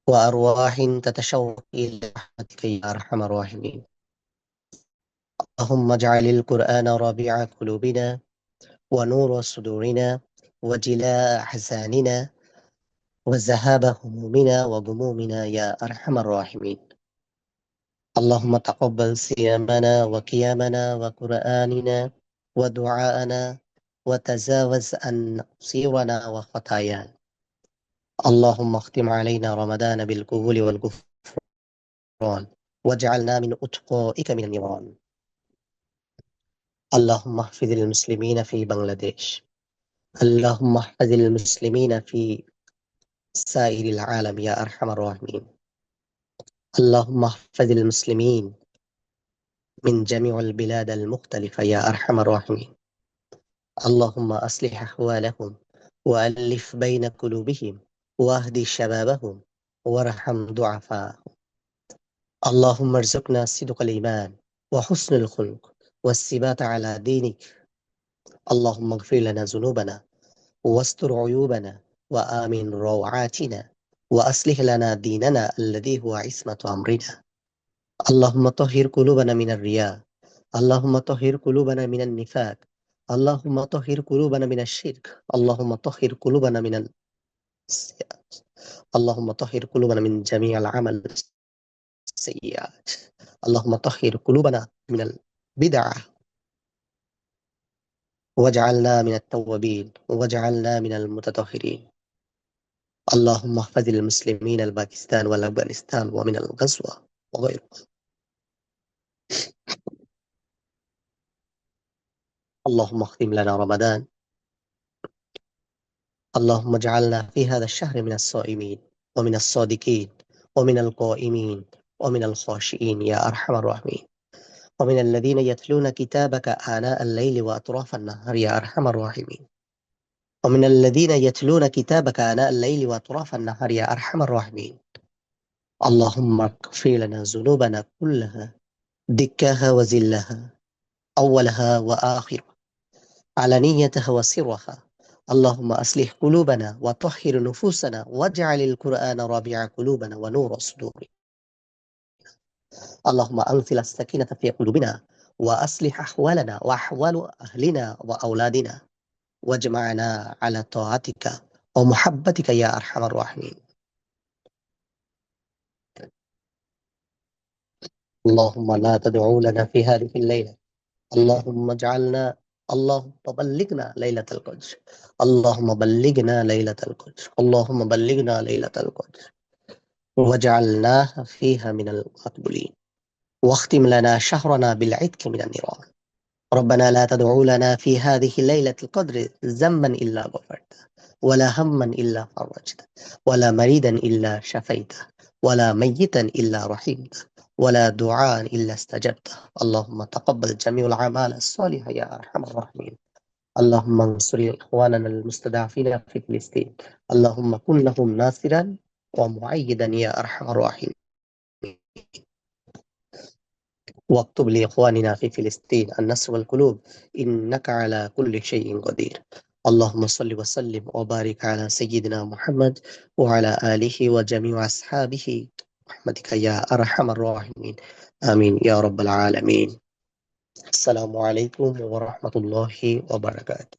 وأرواح تتشوق إلى رحمتك يا أرحم الراحمين. اللهم اجعل القرآن ربيع قلوبنا ونور صدورنا وجلاء أحزاننا وذهاب همومنا وغمومنا يا أرحم الراحمين. اللهم تقبل صيامنا وقيامنا وقرآننا ودعاءنا وتجاوز عن تقصيرنا وخطايانا. اللهم اختم علينا رمضان بالقبول والغفران واجعلنا من أتقائك من النيران. اللهم احفظ المسلمين في بنغلاديش. اللهم احفظ المسلمين في سائر العالم يا أرحم الراحمين. اللهم احفظ المسلمين من جميع البلاد المختلفة يا أرحم الراحمين. اللهم أصلح أحوالهم وألف بين قلوبهم واهد شبابهم وارحم ضعفاءهم. اللهم ارزقنا صدق الإيمان وحسن الخلق والثبات على دينك. اللهم اغفر لنا ذنوبنا واستر عيوبنا وآمن روعاتنا وأصلح لنا ديننا الذي هو عصمة أمرنا. اللهم طهر قلوبنا من الرياء. اللهم طهر قلوبنا من النفاق. اللهم طهر قلوبنا من الشرك. اللهم طهر قلوبنا من السيئات. اللهم طهر قلوبنا من جميع العمل السيئات. اللهم طهر قلوبنا من البدع واجعلنا من التوابين واجعلنا من المتطهرين. اللهم احفظ المسلمين الباكستان والأفغانستان ومن الغزو وغيره. اللهم اختم لنا رمضان. اللهم اجعلنا في هذا الشهر من الصائمين ومن الصادقين ومن القائمين ومن الخاشئين يا أرحم الراحمين، ومن الذين يتلون كتابك آناء الليل وأطراف النهار يا أرحم الراحمين، ومن الذين يتلون كتابك آناء الليل وأطراف النهار يا أرحم الراحمين. اللهم اغفر لنا ذنوبنا كلها دكاها وزلها أولها وآخرها علانيتها وسرها. اللهم أصلح قلوبنا وطهر نفوسنا واجعل القرآن ربيع قلوبنا ونور صدورنا. اللهم أنزل السكينة في قلوبنا وأصلح أحوالنا وأحوال أهلنا وأولادنا واجمعنا على طاعتك ومحبتك يا أرحم الراحمين. اللهم لا تدعو لنا في هذه الليلة، اللهم اجعلنا، اللهم بلغنا ليلة القدر، اللهم بلغنا ليلة القدر، اللهم بلغنا ليلة القدر واجعلناها فيها من المقبولين، واختم لنا شهرنا بالعتق من النيران. ربنا لا تدع لنا في هذه ليلة القدر ذنبا إلا غفرته، ولا هما إلا فرجته، ولا مريدا إلا شفيته، ولا ميتا إلا رحمته، ولا دعاء إلا استجبته. اللهم تقبل جميع الأعمال الصالحة يا أرحم الراحمين. اللهم انصر إخواننا المستضعفين في فلسطين، اللهم كن لهم ناصرا ومؤيدا يا أرحم الراحمين. واكتب لإخواننا في فلسطين النصر والقلوب، إنك على كل شيء قدير. اللهم صل وسلم وبارك على سيدنا محمد وعلى آله وجميع أصحابه برحمتك يا أرحم الراحمين. آمين يا رب العالمين. السلام عليكم ورحمة الله وبركاته.